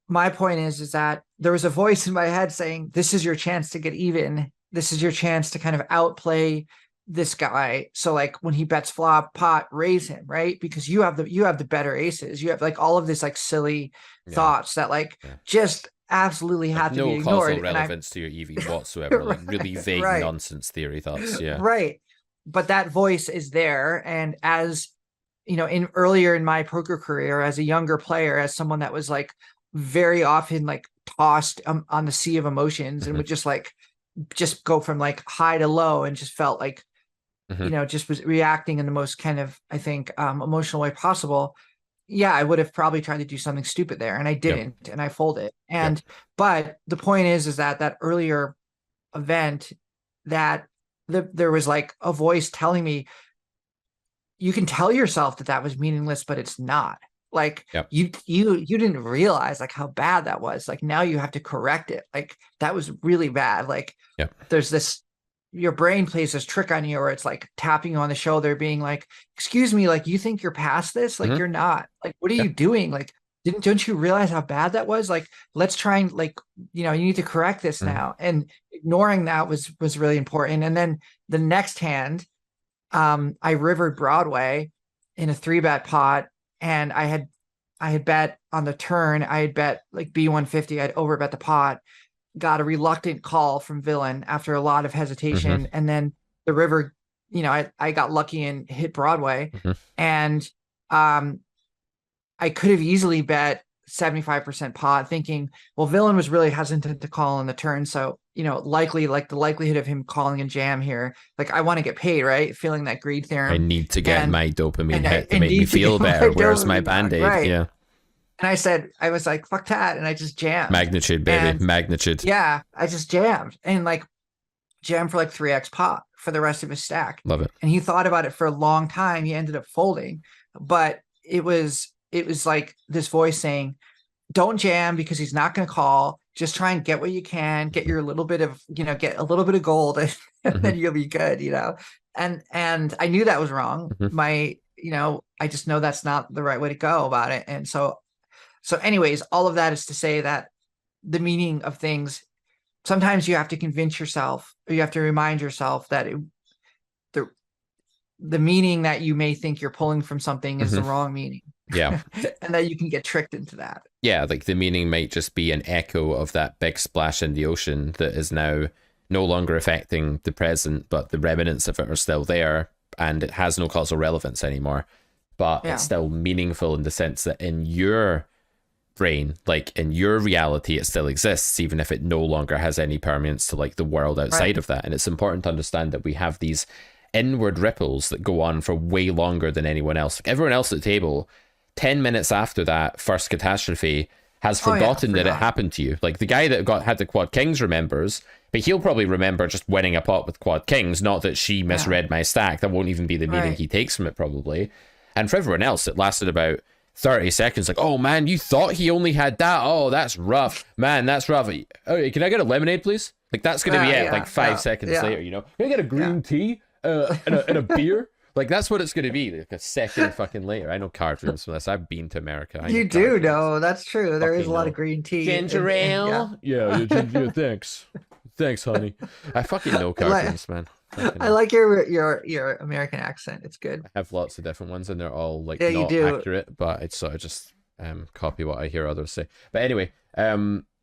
[SPEAKER 2] my point is that there was a voice in my head saying, this is your chance to get even. This is your chance to kind of outplay this guy. So like when he bets flop pot, raise him, right? Because you have the better aces. You have like all of this like silly
[SPEAKER 1] Yeah.
[SPEAKER 2] thoughts that like
[SPEAKER 1] Yeah.
[SPEAKER 2] just absolutely
[SPEAKER 1] Like
[SPEAKER 2] had to be
[SPEAKER 1] no causal
[SPEAKER 2] ignored. And I
[SPEAKER 1] relevance to your EV whatsoever. Like really vague
[SPEAKER 2] right,
[SPEAKER 1] nonsense theory thoughts. Yeah.
[SPEAKER 2] right. But that voice is there. And as you know, in earlier in my poker career, as a younger player, as someone that was like very often like tossed on the sea of emotions and
[SPEAKER 1] Mm-hmm.
[SPEAKER 2] would just go from like high to low and just felt like,
[SPEAKER 1] Mm-hmm.
[SPEAKER 2] you know, just was reacting in the most kind of, I think, emotional way possible. Yeah, I would have probably tried to do something stupid there, and I
[SPEAKER 1] Yep.
[SPEAKER 2] didn't, and I folded.
[SPEAKER 1] Yep.
[SPEAKER 2] But the point is that earlier event, that there was like a voice telling me, you can tell yourself that that was meaningless, but it's not. Like
[SPEAKER 1] Yep.
[SPEAKER 2] you didn't realize like how bad that was. Like now you have to correct it. Like that was really bad. Like
[SPEAKER 1] Yep.
[SPEAKER 2] there's this, your brain plays this trick on you where it's like tapping you on the shoulder, being like, excuse me, like you think you're past this? Like
[SPEAKER 1] Mm-hmm.
[SPEAKER 2] you're not. Like what are
[SPEAKER 1] Yeah.
[SPEAKER 2] you doing? Like don't you realize how bad that was? Like, let's try and like, you need to correct this
[SPEAKER 1] Mhm.
[SPEAKER 2] now. And ignoring that was really important. And then the next hand, I rivered Broadway in a 3-bet pot, and I had bet on the turn. I had bet like B150. I'd overbet the pot, got a reluctant call from villain after a lot of
[SPEAKER 1] Mhm.
[SPEAKER 2] hesitation, and then the river, I got lucky and hit Broadway,
[SPEAKER 1] Mhm.
[SPEAKER 2] and um I could have easily bet 75% pot, thinking, well, villain was really hesitant to call on the turn, so likely, like, the likelihood of him calling a jam here, like, I want to get paid, right? Feeling that greed
[SPEAKER 1] I
[SPEAKER 2] theorem,
[SPEAKER 1] need to get
[SPEAKER 2] and
[SPEAKER 1] my dopamine
[SPEAKER 2] and I
[SPEAKER 1] hit to
[SPEAKER 2] and
[SPEAKER 1] make me
[SPEAKER 2] need to
[SPEAKER 1] feel
[SPEAKER 2] get my
[SPEAKER 1] better. Where's my
[SPEAKER 2] dopamine back,
[SPEAKER 1] band-aid?
[SPEAKER 2] right?
[SPEAKER 1] Yeah.
[SPEAKER 2] And I was like, fuck that, and I just jammed,
[SPEAKER 1] Magnitude, baby.
[SPEAKER 2] and
[SPEAKER 1] Magnitude.
[SPEAKER 2] yeah, I just jammed, and like jammed for like 3x pot for the rest of his stack.
[SPEAKER 1] Love it.
[SPEAKER 2] And he thought about it for a long time. He ended up folding, but it was like this voice saying, don't jam because he's not going to call. Just try and get what you can, get your little bit of, get a little bit of gold, and
[SPEAKER 1] Mhm.
[SPEAKER 2] then you'll be good. And I knew that was wrong.
[SPEAKER 1] Mhm.
[SPEAKER 2] I just know that's not the right way to go about it. And so anyways, all of that is to say that the meaning of things, sometimes you have to convince yourself, or you have to remind yourself that the the meaning that you may think you're pulling from something is the
[SPEAKER 1] Mhm.
[SPEAKER 2] wrong meaning,
[SPEAKER 1] Yeah.
[SPEAKER 2] and that you can get tricked into that.
[SPEAKER 1] Yeah, like the meaning might just be an echo of that big splash in the ocean that is now no longer affecting the present, but the remnants of it are still there, and it has no causal relevance anymore. But it's
[SPEAKER 2] Yeah.
[SPEAKER 1] still meaningful in the sense that in your brain, like in your reality, it still exists, even if it no longer has any permanence to like the world
[SPEAKER 2] Right.
[SPEAKER 1] outside of that. And it's important to understand that we have these inward ripples that go on for way longer than anyone else. Like everyone else at the table, 10 minutes after that first catastrophe, has
[SPEAKER 2] Oh yeah,
[SPEAKER 1] forgotten that it
[SPEAKER 2] forgot.
[SPEAKER 1] happened to you. Like the guy that had the quad kings remembers, but he'll probably remember just winning a pot with quad kings, not that she
[SPEAKER 2] Yeah.
[SPEAKER 1] misread my stack. That won't even be the meaning
[SPEAKER 2] Right.
[SPEAKER 1] he takes from it, probably. And for everyone else, it lasted about 30 seconds. Like, oh man, you thought he only had that? Oh, that's rough. Man, that's rough. Oh, can I get a lemonade, please? Like, that's going to be
[SPEAKER 2] Yeah.
[SPEAKER 1] it. Like,
[SPEAKER 2] Yeah.
[SPEAKER 1] 5 seconds
[SPEAKER 2] Yeah.
[SPEAKER 1] later, Can I get a
[SPEAKER 2] Yeah.
[SPEAKER 1] green tea and a beer? Like, that's what it's going to be. Like, a second fucking later. I know card rooms from this. I've been to America. I know
[SPEAKER 2] You
[SPEAKER 1] card
[SPEAKER 2] do
[SPEAKER 1] rooms.
[SPEAKER 2] know that's true. There is a
[SPEAKER 1] Fucking
[SPEAKER 2] lot of
[SPEAKER 1] no.
[SPEAKER 2] green tea,
[SPEAKER 1] Ginger
[SPEAKER 2] and yeah.
[SPEAKER 1] ale? Yeah, ginger, thanks. Thanks, honey. I fucking know
[SPEAKER 2] I
[SPEAKER 1] card
[SPEAKER 2] like
[SPEAKER 1] rooms, man. Fucking
[SPEAKER 2] I
[SPEAKER 1] hell.
[SPEAKER 2] like your American accent. It's good.
[SPEAKER 1] I have lots of different ones and they're all like
[SPEAKER 2] Yeah, you
[SPEAKER 1] not
[SPEAKER 2] do.
[SPEAKER 1] accurate, but it's sort of just copy what I hear others say. But anyway,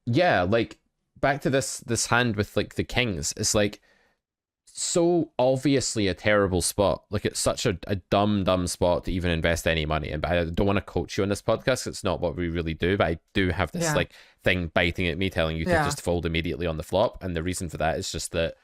[SPEAKER 1] yeah, like back to this hand with like the kings. It's like so obviously a terrible spot. Like it's such a dumb spot to even invest any money in. But I don't want to coach you on this podcast. It's not what we really do. But I do have this
[SPEAKER 2] Yeah.
[SPEAKER 1] like thing biting at me, telling you to
[SPEAKER 2] Yeah.
[SPEAKER 1] just fold immediately on the flop. And the reason for that is just that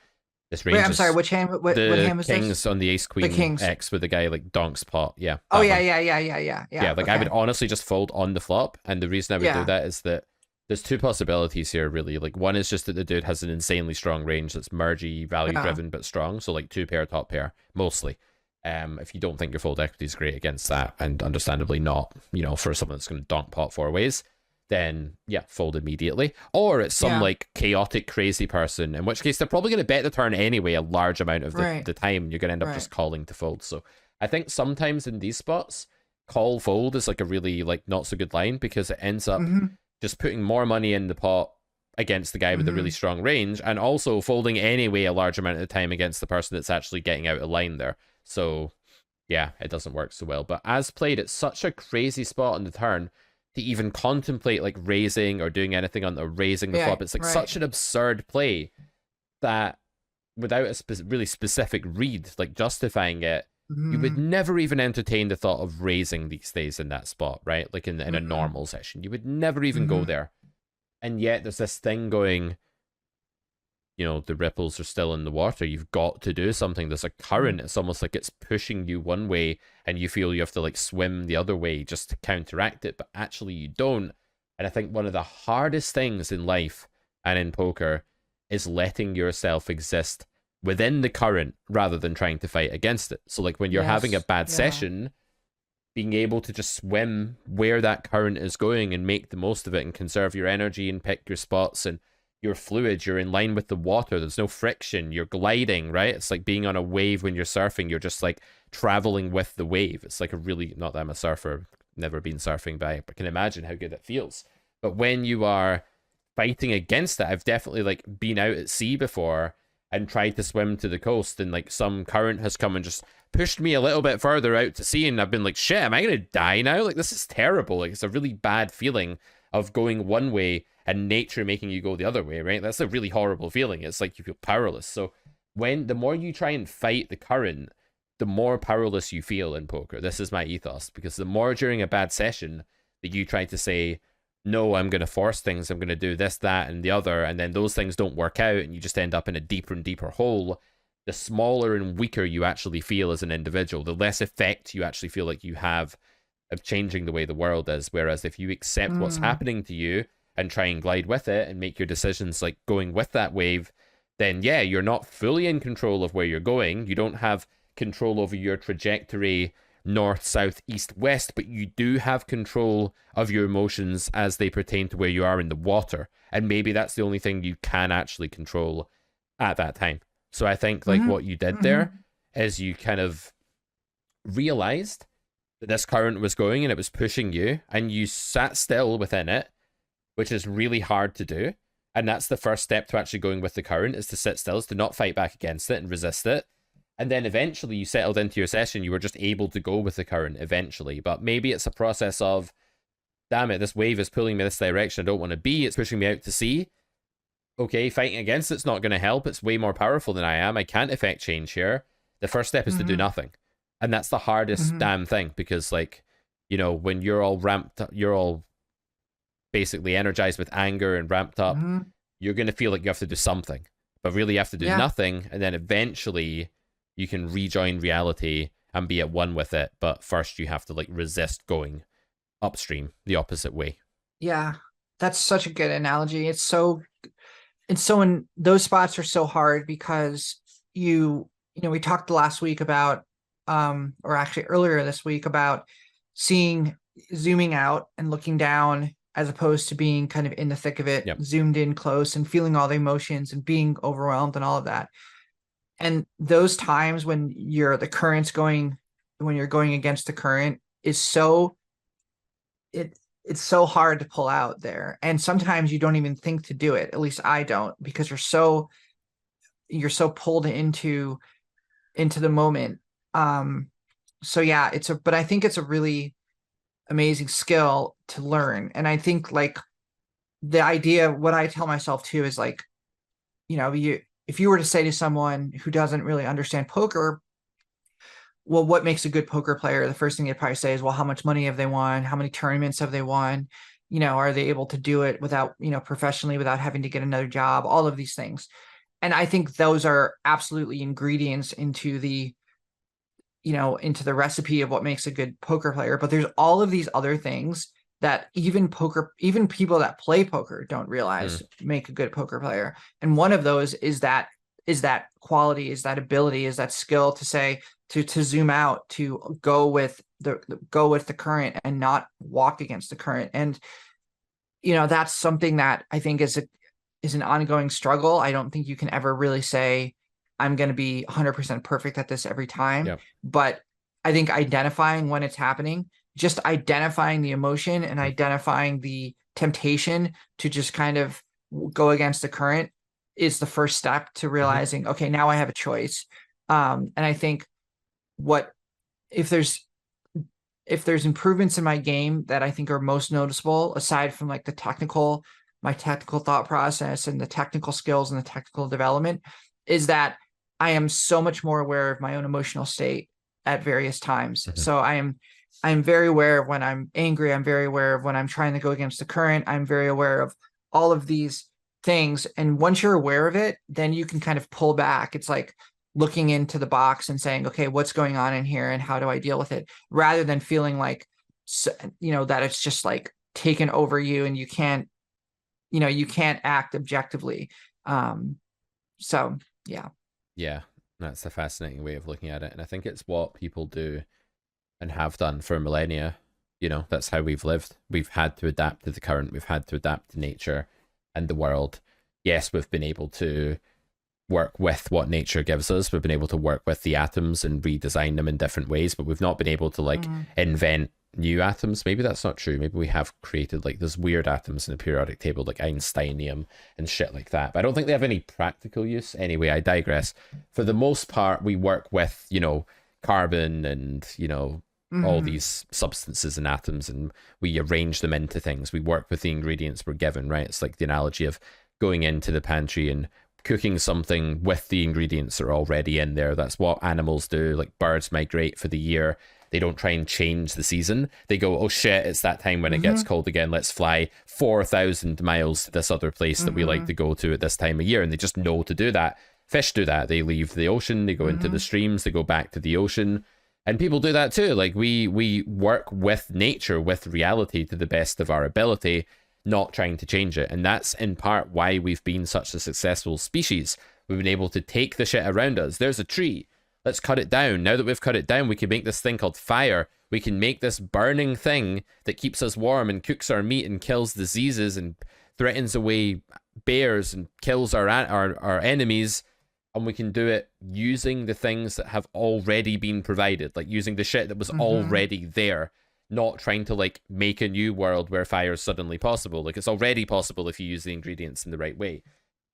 [SPEAKER 1] this
[SPEAKER 2] Wait,
[SPEAKER 1] range
[SPEAKER 2] I'm sorry.
[SPEAKER 1] is
[SPEAKER 2] Which hand? What
[SPEAKER 1] the
[SPEAKER 2] hand was this?
[SPEAKER 1] kings on the ace
[SPEAKER 2] The
[SPEAKER 1] queen
[SPEAKER 2] Kings.
[SPEAKER 1] X with the guy like donks pot. Yeah,
[SPEAKER 2] Oh
[SPEAKER 1] that
[SPEAKER 2] yeah,
[SPEAKER 1] one.
[SPEAKER 2] yeah.
[SPEAKER 1] Yeah, like I would
[SPEAKER 2] Okay.
[SPEAKER 1] honestly just fold on the flop. And the reason I would do
[SPEAKER 2] Yeah.
[SPEAKER 1] that is that there's two possibilities here, really. Like one is just that the dude has an insanely strong range that's mergy, value
[SPEAKER 2] Yeah.
[SPEAKER 1] driven, but strong. So like two pair, top pair, mostly. If you don't think your fold equity is great against that, and understandably not, for someone that's going to donk pot 4 ways, then yeah, fold immediately. Or it's some
[SPEAKER 2] Yeah.
[SPEAKER 1] like chaotic, crazy person, in which case they're probably going to bet the turn anyway a large amount of
[SPEAKER 2] Right.
[SPEAKER 1] the time, and you're going to end up
[SPEAKER 2] Right.
[SPEAKER 1] just calling to fold. So I think sometimes in these spots, call fold is like a really like not so good line because it ends up
[SPEAKER 2] Mm-hmm.
[SPEAKER 1] just putting more money in the pot against the guy with a really
[SPEAKER 2] Mm-hmm.
[SPEAKER 1] strong range, and also folding anyway a large amount of the time against the person that's actually getting out of line there. So yeah, it doesn't work so well. But as played, it's such a crazy spot on the turn to even contemplate like raising or doing anything on the raising the
[SPEAKER 2] Yeah.
[SPEAKER 1] flop. It's like
[SPEAKER 2] Right.
[SPEAKER 1] such an absurd play that without a really specific read, like justifying it, you would
[SPEAKER 2] Mm-hmm.
[SPEAKER 1] never even entertain the thought of raising these days in that spot, right? Like in a
[SPEAKER 2] Mm-hmm.
[SPEAKER 1] normal session. You would never even go
[SPEAKER 2] Mm-hmm.
[SPEAKER 1] there. And yet there's this thing going, the ripples are still in the water. You've got to do something. There's a current. It's almost like it's pushing you one way and you feel you have to like swim the other way just to counteract it, but actually you don't. And I think one of the hardest things in life and in poker is letting yourself exist within the current rather than trying to fight against it. So like when you're having a
[SPEAKER 2] Yes.
[SPEAKER 1] bad
[SPEAKER 2] Yeah.
[SPEAKER 1] session, being able to just swim where that current is going and make the most of it and conserve your energy and pick your spots, and you're fluid, you're in line with the water, there's no friction, you're gliding, right? It's like being on a wave when you're surfing, you're just like traveling with the wave. It's like a really, not that I'm a surfer, never been surfing, but I can imagine how good it feels. But when you are fighting against it, I've definitely like been out at sea before and tried to swim to the coast, and like some current has come and just pushed me a little bit further out to sea, and I've been like, shit, am I gonna die now? Like, this is terrible. Like, it's a really bad feeling of going one way and nature making you go the other way, right? That's a really horrible feeling. It's like you feel powerless. So when the more you try and fight the current, the more powerless you feel in poker. This is my ethos, because the more during a bad session that you try to say, no, I'm going to force things, I'm going to do this, that, and the other, and then those things don't work out, and you just end up in a deeper and deeper hole, the smaller and weaker you actually feel as an individual, the less effect you actually feel like you have of changing the way the world is. Whereas if you accept what's happening to you and try and glide with it and make your decisions like going with that wave, then yeah, you're not fully in control of where you're going. You don't have control over your trajectory north, south, east, west, but you do have control of your emotions as they pertain to where you are in the water. And maybe that's the only thing you can actually control at that time. So I think like what you did there is you kind of realized that this current was going and it was pushing you, and you sat still within it, which is really hard to do. And that's the first step to actually going with the current, is to sit still, is to not fight back against it and resist it. And then eventually you settled into your session, you were just able to go with the current eventually. But maybe it's a process of, damn it, this wave is pulling me this direction I don't want to be, it's pushing me out to sea. Okay, fighting against it's not going to help, it's way more powerful than I am, I can't affect change here. The first step is to do nothing. And that's the hardest damn thing, because like, you know, when you're all ramped up, you're all basically energized with anger and ramped up, you're going to feel like you have to do something. But really you have to do nothing, and then eventually you can rejoin reality and be at one with it. But first you have to like resist going upstream the opposite way.
[SPEAKER 2] Yeah, that's such a good analogy. It's so in those spots are so hard, because you know, we talked last week about or actually earlier this week about zooming out and looking down, as opposed to being kind of in the thick of it, zoomed in close and feeling all the emotions and being overwhelmed and all of that. And those times when you're going against the current is so, it's so hard to pull out there. And sometimes you don't even think to do it. At least I don't, because you're so pulled into the moment. So yeah, but I think it's a really amazing skill to learn. And I think like the idea, what I tell myself too is like, you know, if you were to say to someone who doesn't really understand poker, well, what makes a good poker player? The first thing they'd probably say is, well, how much money have they won? How many tournaments have they won? You know, are they able to do it without, you know, professionally, without having to get another job, all of these things. And I think those are absolutely ingredients into the recipe of what makes a good poker player. But there's all of these other things that even people that play poker don't realize make a good poker player. And one of those is that quality, is that ability, is that skill to say, to zoom out, to go with the current and not walk against the current. And, you know, that's something that I think is an ongoing struggle. I don't think you can ever really say, I'm going to be 100% perfect at this every time. Yep. But I think identifying when it's happening, just identifying the emotion and identifying the temptation to just kind of go against the current is the first step to realizing, okay, now I have a choice. And I think if there's improvements in my game that I think are most noticeable, aside from like my technical thought process and the technical skills and the technical development, is that I am so much more aware of my own emotional state at various times. So I'm very aware of when I'm angry. I'm very aware of when I'm trying to go against the current. I'm very aware of all of these things. And once you're aware of it, then you can kind of pull back. It's like looking into the box and saying, okay, what's going on in here and how do I deal with it? Rather than feeling like, you know, that it's just like taken over you and you can't act objectively. So yeah.
[SPEAKER 1] Yeah, that's a fascinating way of looking at it. And I think it's what people do and have done for millennia. You know, that's how we've lived. We've had to adapt to the current. We've had to adapt to nature and the world. Yes, we've been able to work with what nature gives us. We've been able to work with the atoms and redesign them in different ways, but we've not been able to like invent new atoms. Maybe that's not true. Maybe we have created like there's weird atoms in the periodic table, like Einsteinium and shit like that. But I don't think they have any practical use. Anyway, I digress. For the most part, we work with, carbon and, all
[SPEAKER 2] Hmm.
[SPEAKER 1] these substances and atoms, and we arrange them into things. We work with the ingredients we're given, right? It's like the analogy of going into the pantry and cooking something with the ingredients that are already in there. That's what animals do. Like birds migrate for the year. They don't try and change the season. They go, oh shit, it's that time when it gets
[SPEAKER 2] Hmm.
[SPEAKER 1] cold again. Let's fly 4,000 miles to this other place that we like
[SPEAKER 2] Hmm.
[SPEAKER 1] to go to at this time of year. And they just know to do that. Fish do that. They leave the ocean, they go into the
[SPEAKER 2] Hmm.
[SPEAKER 1] streams, they go back to the ocean. And people do that too. Like we work with nature, with reality to the best of our ability, not trying to change it. And that's in part why we've been such a successful species. We've been able to take the shit around us. There's a tree. Let's cut it down. Now that we've cut it down, we can make this thing called fire. We can make this burning thing that keeps us warm and cooks our meat and kills diseases and threatens away bears and kills our enemies. And we can do it using the things that have already been provided, like using the shit that was
[SPEAKER 2] Hmm.
[SPEAKER 1] already there, not trying to like make a new world where fire is suddenly possible. Like it's already possible if you use the ingredients in the right way.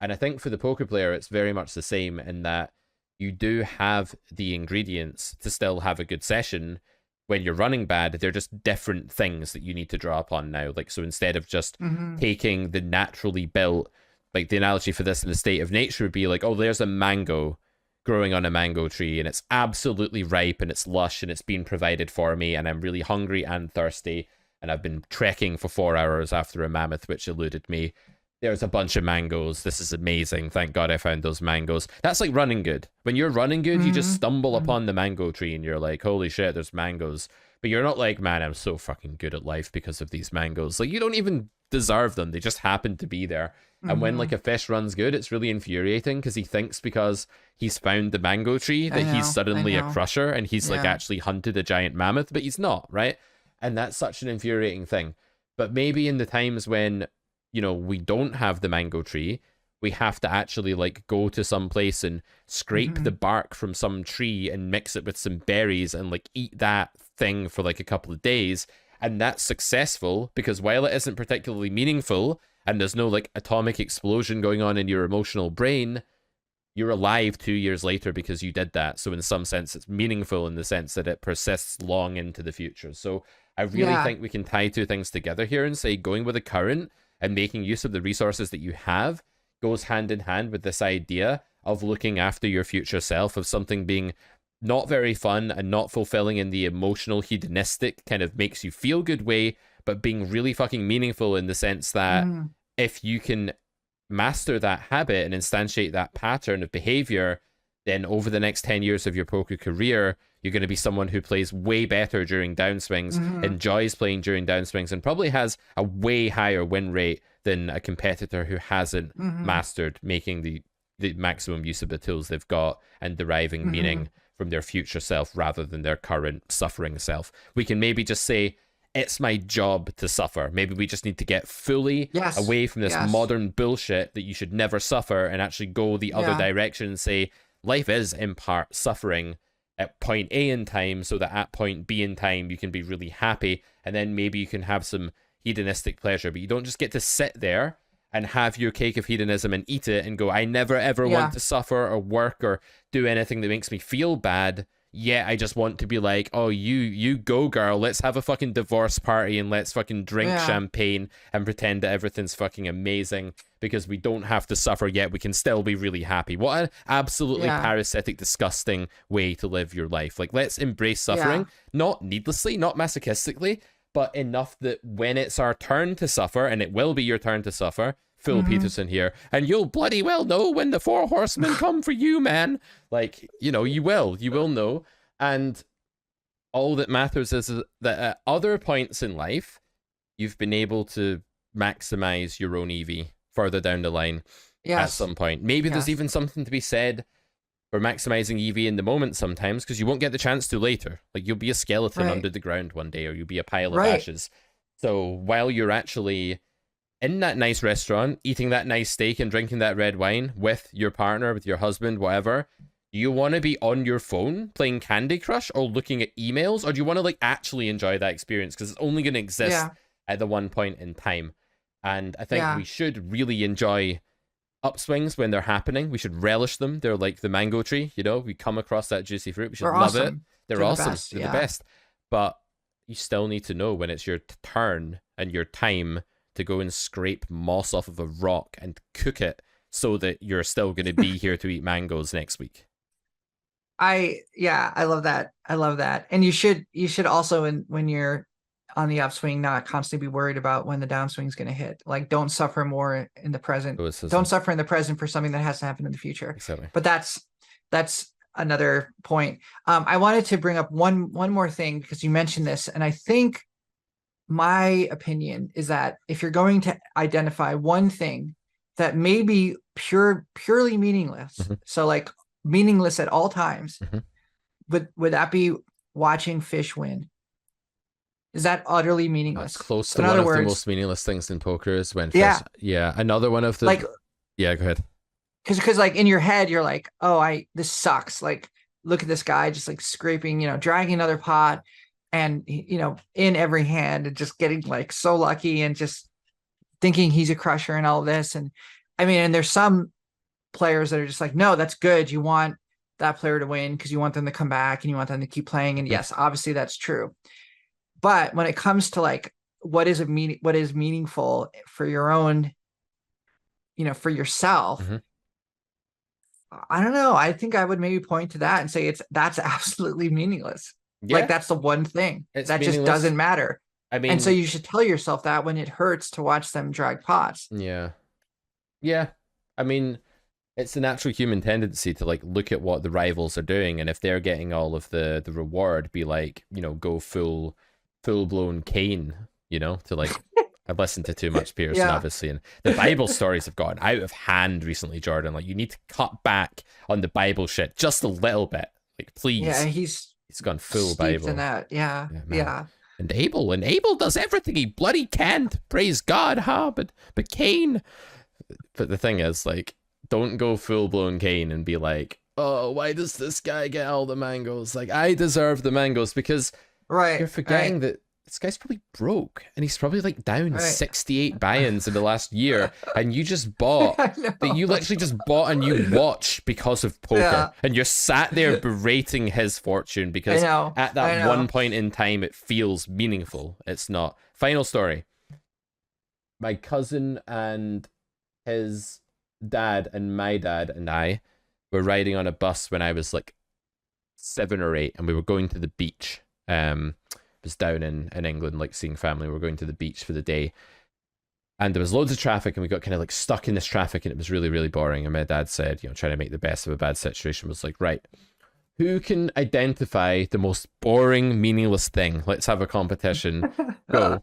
[SPEAKER 1] And I think for the poker player, it's very much the same in that you do have the ingredients to still have a good session. When you're running bad, they're just different things that you need to draw upon now. Like, so instead of just
[SPEAKER 2] Hmm.
[SPEAKER 1] taking the naturally built, like the analogy for this in the state of nature would be like, oh, there's a mango growing on a mango tree and it's absolutely ripe and it's lush and it's been provided for me and I'm really hungry and thirsty and I've been trekking for 4 hours after a mammoth which eluded me. There's a bunch of mangoes. This is amazing. Thank God I found those mangoes. That's like running good. When you're running good, you just
[SPEAKER 2] Hmm.
[SPEAKER 1] stumble
[SPEAKER 2] Hmm.
[SPEAKER 1] upon the mango tree and you're like, holy shit, there's mangoes. But you're not like, man, I'm so fucking good at life because of these mangoes. Like, you don't even deserve them. They just happen to be there. And when like
[SPEAKER 2] Hmm.
[SPEAKER 1] a fish runs good, it's really infuriating because he thinks because he's found the mango tree
[SPEAKER 2] I
[SPEAKER 1] that he's
[SPEAKER 2] know. I
[SPEAKER 1] suddenly a
[SPEAKER 2] know.
[SPEAKER 1] crusher and he's like
[SPEAKER 2] Yeah.
[SPEAKER 1] actually hunted a giant mammoth, but he's not, right? And that's such an infuriating thing. But maybe in the times when, we don't have the mango tree, we have to actually like go to some place and scrape the
[SPEAKER 2] Hmm.
[SPEAKER 1] bark from some tree and mix it with some berries and like eat that thing for like a couple of days. And that's successful because while it isn't particularly meaningful and there's no like atomic explosion going on in your emotional brain, you're alive 2 years later because you did that. So in some sense, it's meaningful in the sense that it persists long into the future. So I really
[SPEAKER 2] Yeah.
[SPEAKER 1] think we can tie two things together here and say going with the current and making use of the resources that you have goes hand in hand with this idea of looking after your future self, of something being not very fun and not fulfilling in the emotional, hedonistic, kind of makes you feel good way, but being really fucking meaningful in the sense that
[SPEAKER 2] Hmm.
[SPEAKER 1] if you can master that habit and instantiate that pattern of behavior, then over the next 10 years of your poker career, you're going to be someone who plays way better during downswings,
[SPEAKER 2] Hmm.
[SPEAKER 1] enjoys playing during downswings, and probably has a way higher win rate than a competitor who hasn't
[SPEAKER 2] Hmm.
[SPEAKER 1] mastered making the maximum use of the tools they've got and deriving
[SPEAKER 2] Hmm.
[SPEAKER 1] meaning from their future self rather than their current suffering self. We can maybe just say, it's my job to suffer. Maybe we just need to get fully
[SPEAKER 2] Yes.
[SPEAKER 1] away from this
[SPEAKER 2] Yes.
[SPEAKER 1] modern bullshit that you should never suffer and actually go the other
[SPEAKER 2] Yeah.
[SPEAKER 1] direction and say life is in part suffering at point A in time so that at point B in time you can be really happy and then maybe you can have some hedonistic pleasure, but you don't just get to sit there and have your cake of hedonism and eat it and go, I never ever want
[SPEAKER 2] Yeah.
[SPEAKER 1] to suffer or work or do anything that makes me feel bad. Yeah, I just want to be like, oh, you go, girl. Let's have a fucking divorce party and let's fucking drink
[SPEAKER 2] Yeah.
[SPEAKER 1] champagne and pretend that everything's fucking amazing because we don't have to suffer yet. We can still be really happy. What an absolutely
[SPEAKER 2] Yeah.
[SPEAKER 1] parasitic, disgusting way to live your life. Like, let's embrace
[SPEAKER 2] Yeah.
[SPEAKER 1] suffering, not needlessly, not masochistically, but enough that when it's our turn to suffer, and it will be your turn to suffer, Phil
[SPEAKER 2] Hmm.
[SPEAKER 1] Peterson here, and you'll bloody well know when the four horsemen come for you, man. Like, you will know. And all that matters is that at other points in life, you've been able to maximize your own EV further down the line at
[SPEAKER 2] Yes.
[SPEAKER 1] some point. Maybe there's
[SPEAKER 2] Yes.
[SPEAKER 1] even something to be said for maximizing EV in the moment sometimes because you won't get the chance to later. Like you'll be a skeleton
[SPEAKER 2] Right.
[SPEAKER 1] under the ground one day or you'll be a pile of
[SPEAKER 2] Right.
[SPEAKER 1] ashes. So while you're actually in that nice restaurant, eating that nice steak and drinking that red wine with your partner, with your husband, whatever, Do you want to be on your phone playing Candy Crush or looking at emails, or do you want to like actually enjoy that experience? Because it's only going to exist
[SPEAKER 2] Yeah,
[SPEAKER 1] at the one point in time. And I think we
[SPEAKER 2] yeah,
[SPEAKER 1] should really enjoy upswings when they're happening. We should relish them. They're like the mango tree, you know, we come across that juicy fruit. We should
[SPEAKER 2] they're
[SPEAKER 1] love it.
[SPEAKER 2] awesome.
[SPEAKER 1] They're
[SPEAKER 2] They're the
[SPEAKER 1] awesome.
[SPEAKER 2] best.
[SPEAKER 1] They're the
[SPEAKER 2] Yeah.
[SPEAKER 1] best. But you still need to know when it's your turn and your time to go and scrape moss off of a rock and cook it so that you're still going to be here to eat mangoes next week.
[SPEAKER 2] I love that. I love that. And you should also, when you're on the upswing, not constantly be worried about when the downswing is going to hit. Like, don't suffer more in the present. Don't
[SPEAKER 1] Stoicism.
[SPEAKER 2] suffer in the present for something that has to happen in the future.
[SPEAKER 1] Exactly.
[SPEAKER 2] But that's another point. I wanted to bring up one more thing because you mentioned this, and I think my opinion is that if you're going to identify one thing that may be purely meaningless,
[SPEAKER 1] Hmm.
[SPEAKER 2] so like meaningless at all times,
[SPEAKER 1] Hmm.
[SPEAKER 2] would that be watching fish win? Is that utterly
[SPEAKER 1] That's
[SPEAKER 2] meaningless?
[SPEAKER 1] close
[SPEAKER 2] So
[SPEAKER 1] to
[SPEAKER 2] in
[SPEAKER 1] one
[SPEAKER 2] other
[SPEAKER 1] of the
[SPEAKER 2] words,
[SPEAKER 1] most meaningless things in poker is when fish.
[SPEAKER 2] yeah,
[SPEAKER 1] Yeah, another one of
[SPEAKER 2] like
[SPEAKER 1] the. Yeah, go ahead.
[SPEAKER 2] because like in your head you're like, oh, I this sucks. Like, look at this guy just like scraping, dragging another pot, and in every hand and just getting like so lucky and just thinking he's a crusher and all this. And I mean, and there's some players that are just like, no, that's good. You want that player to win because you want them to come back and you want them to keep playing. And
[SPEAKER 1] Mhm.
[SPEAKER 2] yes, obviously that's true. But when it comes to like what is meaningful for your own, for yourself,
[SPEAKER 1] Mhm.
[SPEAKER 2] I don't know. I think I would maybe point to that and say that's absolutely meaningless. Like,
[SPEAKER 1] Yeah,
[SPEAKER 2] that's the one thing
[SPEAKER 1] it's
[SPEAKER 2] that just
[SPEAKER 1] meaningless.
[SPEAKER 2] doesn't matter.
[SPEAKER 1] I
[SPEAKER 2] And so
[SPEAKER 1] mean,
[SPEAKER 2] you should tell yourself that when it hurts to watch them drag pots.
[SPEAKER 1] yeah, yeah. I mean, it's a natural human tendency to like look at what the rivals are doing, and if they're getting all of the reward, be like, go full blown Cain, to like. I've listened to too much Pearson,
[SPEAKER 2] Yeah.
[SPEAKER 1] obviously, and the Bible stories have gotten out of hand recently, Jordan. Like, you need to cut back on the Bible shit just a little bit. Like,
[SPEAKER 2] Yeah,
[SPEAKER 1] please.
[SPEAKER 2] he's
[SPEAKER 1] He's gone full
[SPEAKER 2] steeped in
[SPEAKER 1] Bible.
[SPEAKER 2] that. Yeah.
[SPEAKER 1] Yeah, man.
[SPEAKER 2] Yeah.
[SPEAKER 1] And Abel does everything he bloody can. Praise God, huh? But Cain. But the thing is, like, don't go full blown Cain and be like, oh, why does this guy get all the mangoes? Like, I deserve the mangoes, because
[SPEAKER 2] Right.
[SPEAKER 1] you're forgetting
[SPEAKER 2] Right.
[SPEAKER 1] that this guy's probably broke and he's probably like down
[SPEAKER 2] Right.
[SPEAKER 1] 68 buy-ins in the last year, and you just bought
[SPEAKER 2] I
[SPEAKER 1] that
[SPEAKER 2] know.
[SPEAKER 1] you literally just bought a new watch because of poker,
[SPEAKER 2] Yeah.
[SPEAKER 1] and you're sat there berating his fortune
[SPEAKER 2] I
[SPEAKER 1] because
[SPEAKER 2] know.
[SPEAKER 1] at
[SPEAKER 2] I
[SPEAKER 1] that one
[SPEAKER 2] know.
[SPEAKER 1] point in time it feels meaningful. It's not. Final story. My cousin and his dad and my dad and I were riding on a bus when I was like 7 or 8, and we were going to the beach. It was down in England, like seeing family. We were going to the beach for the day, and there was loads of traffic, and we got kind of like stuck in this traffic, and it was really, really boring. And my dad said, trying to make the best of a bad situation, was like, right, who can identify the most boring, meaningless thing? Let's have a competition. Go.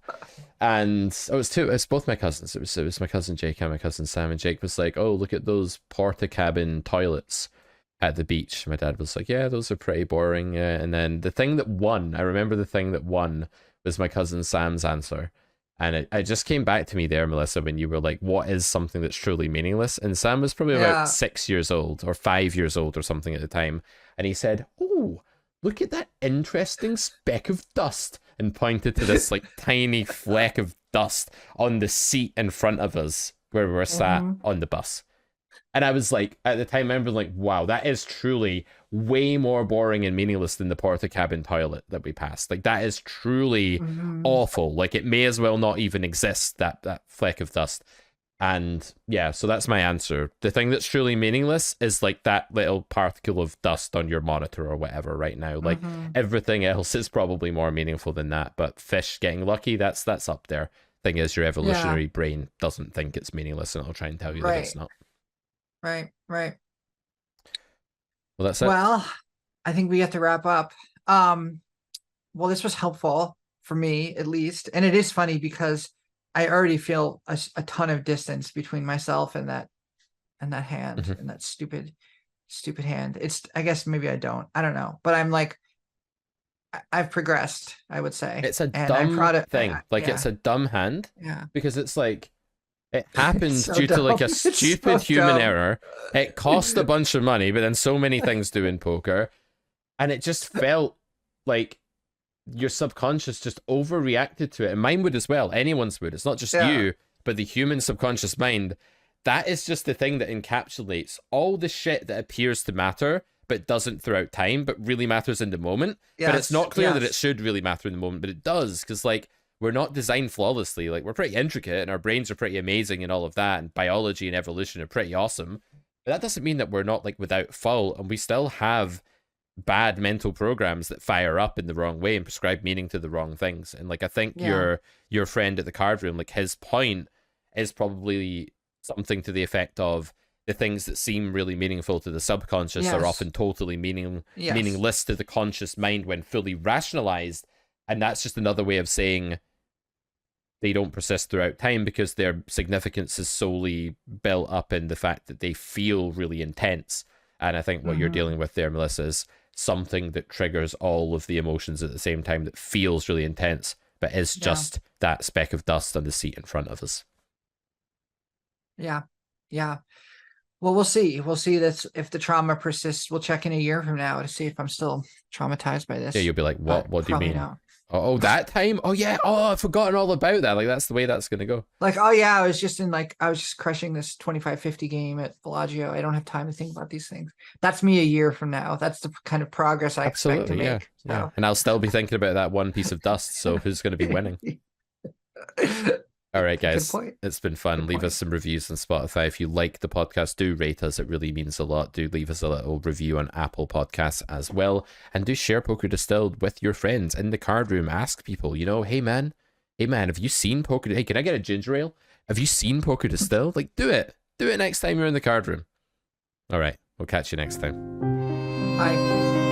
[SPEAKER 1] And it's both my cousins. It was my cousin Jake and my cousin Sam, and Jake was like, oh, look at those porta cabin toilets at the beach. My dad was like, yeah, those are pretty boring. And then the thing that won, I remember the thing that won was my cousin Sam's answer. And it just came back to me there, Melissa, when you were like, what is something that's truly meaningless? And Sam was probably about
[SPEAKER 2] Yeah.
[SPEAKER 1] 6 years old or 5 years old or something at the time. And he said, oh, look at that interesting speck of dust. And pointed to this like tiny fleck of dust on the seat in front of us where we were sat
[SPEAKER 2] Mhm.
[SPEAKER 1] on the bus. And I was like, at the time, I remember like, wow, that is truly way more boring and meaningless than the porta cabin toilet that we passed. Like, that is truly
[SPEAKER 2] Mhm.
[SPEAKER 1] awful. Like, it may as well not even exist, that fleck of dust. And yeah, so that's my answer. The thing that's truly meaningless is like that little particle of dust on your monitor or whatever right now. Like,
[SPEAKER 2] Mhm.
[SPEAKER 1] everything else is probably more meaningful than that. But fish getting lucky, that's up there. Thing is, your
[SPEAKER 2] Yeah.
[SPEAKER 1] evolutionary brain doesn't think it's meaningless, and it'll try and tell you that
[SPEAKER 2] Right.
[SPEAKER 1] it's not.
[SPEAKER 2] Right. Right.
[SPEAKER 1] Well, that's it.
[SPEAKER 2] Well, I think we have to wrap up. Um, well, this was helpful for me at least. And it is funny because I already feel a ton of distance between myself and that hand
[SPEAKER 1] Mhm.
[SPEAKER 2] and that stupid hand. I guess maybe I don't know, but I'm like, I've progressed, I would say.
[SPEAKER 1] It's a
[SPEAKER 2] And I'm
[SPEAKER 1] dumb
[SPEAKER 2] proud of,
[SPEAKER 1] thing. Like,
[SPEAKER 2] yeah,
[SPEAKER 1] it's a dumb hand
[SPEAKER 2] yeah,
[SPEAKER 1] because it's like It happened
[SPEAKER 2] so
[SPEAKER 1] due to like a
[SPEAKER 2] dumb. It's
[SPEAKER 1] stupid
[SPEAKER 2] so
[SPEAKER 1] human
[SPEAKER 2] dumb.
[SPEAKER 1] error. It cost a bunch of money, but then so many things do in poker. And it just felt like your subconscious just overreacted to it. And mine would as well. Anyone's would. It's not just
[SPEAKER 2] Yeah.
[SPEAKER 1] you, but the human subconscious mind. That is just the thing that encapsulates all the shit that appears to matter, but doesn't throughout time, but really matters in the moment. But it's
[SPEAKER 2] Yes.
[SPEAKER 1] not clear that it
[SPEAKER 2] Yes.
[SPEAKER 1] should really matter in the moment, but it does. Because, like, we're not designed flawlessly. Like, we're pretty intricate and our brains are pretty amazing and all of that. And biology and evolution are pretty awesome. But that doesn't mean that we're not, like, without fault. And we still have bad mental programs that fire up in the wrong way and prescribe meaning to the wrong things. And like I think
[SPEAKER 2] Yeah.
[SPEAKER 1] your friend at the card room, like his point is probably something to the effect of the things that seem really meaningful to the subconscious are
[SPEAKER 2] Yes.
[SPEAKER 1] often totally
[SPEAKER 2] Yes.
[SPEAKER 1] meaningless to the conscious mind when fully rationalized. And that's just another way of saying they don't persist throughout time because their significance is solely built up in the fact that they feel really intense. And I think what you're
[SPEAKER 2] Mhm.
[SPEAKER 1] dealing with there, Melissa, is something that triggers all of the emotions at the same time that feels really intense, but is
[SPEAKER 2] Yeah.
[SPEAKER 1] just that speck of dust on the seat in front of us.
[SPEAKER 2] Yeah. Yeah. Well, we'll see. We'll see this if the trauma persists. We'll check in a year from now to see if I'm still traumatized by this.
[SPEAKER 1] Yeah, you'll be like,
[SPEAKER 2] But
[SPEAKER 1] what do you
[SPEAKER 2] probably
[SPEAKER 1] mean?
[SPEAKER 2] not.
[SPEAKER 1] Oh, that time? Oh, yeah. Oh, I've forgotten all about that. Like, that's the way that's going to go.
[SPEAKER 2] Like, oh yeah, I was just crushing this 25-50 game at Bellagio. I don't have time to think about these things. That's me a year from now. That's the kind of progress I expect to
[SPEAKER 1] Absolutely, yeah.
[SPEAKER 2] make.
[SPEAKER 1] Yeah. And I'll still be thinking about that one piece of dust. So who's going to be winning? All right, guys.
[SPEAKER 2] Good point.
[SPEAKER 1] It's been fun.
[SPEAKER 2] Good
[SPEAKER 1] Leave
[SPEAKER 2] point.
[SPEAKER 1] us some reviews on Spotify. If you like the podcast, do rate us. It really means a lot. Do leave us a little review on Apple Podcasts as well. And do share Poker Distilled with your friends in the card room. Ask people, hey man, have you seen Poker? Hey, can I get a ginger ale? Have you seen Poker Distilled? Like, do it. Do it next time you're in the card room. All right. We'll catch you next time.
[SPEAKER 2] Bye.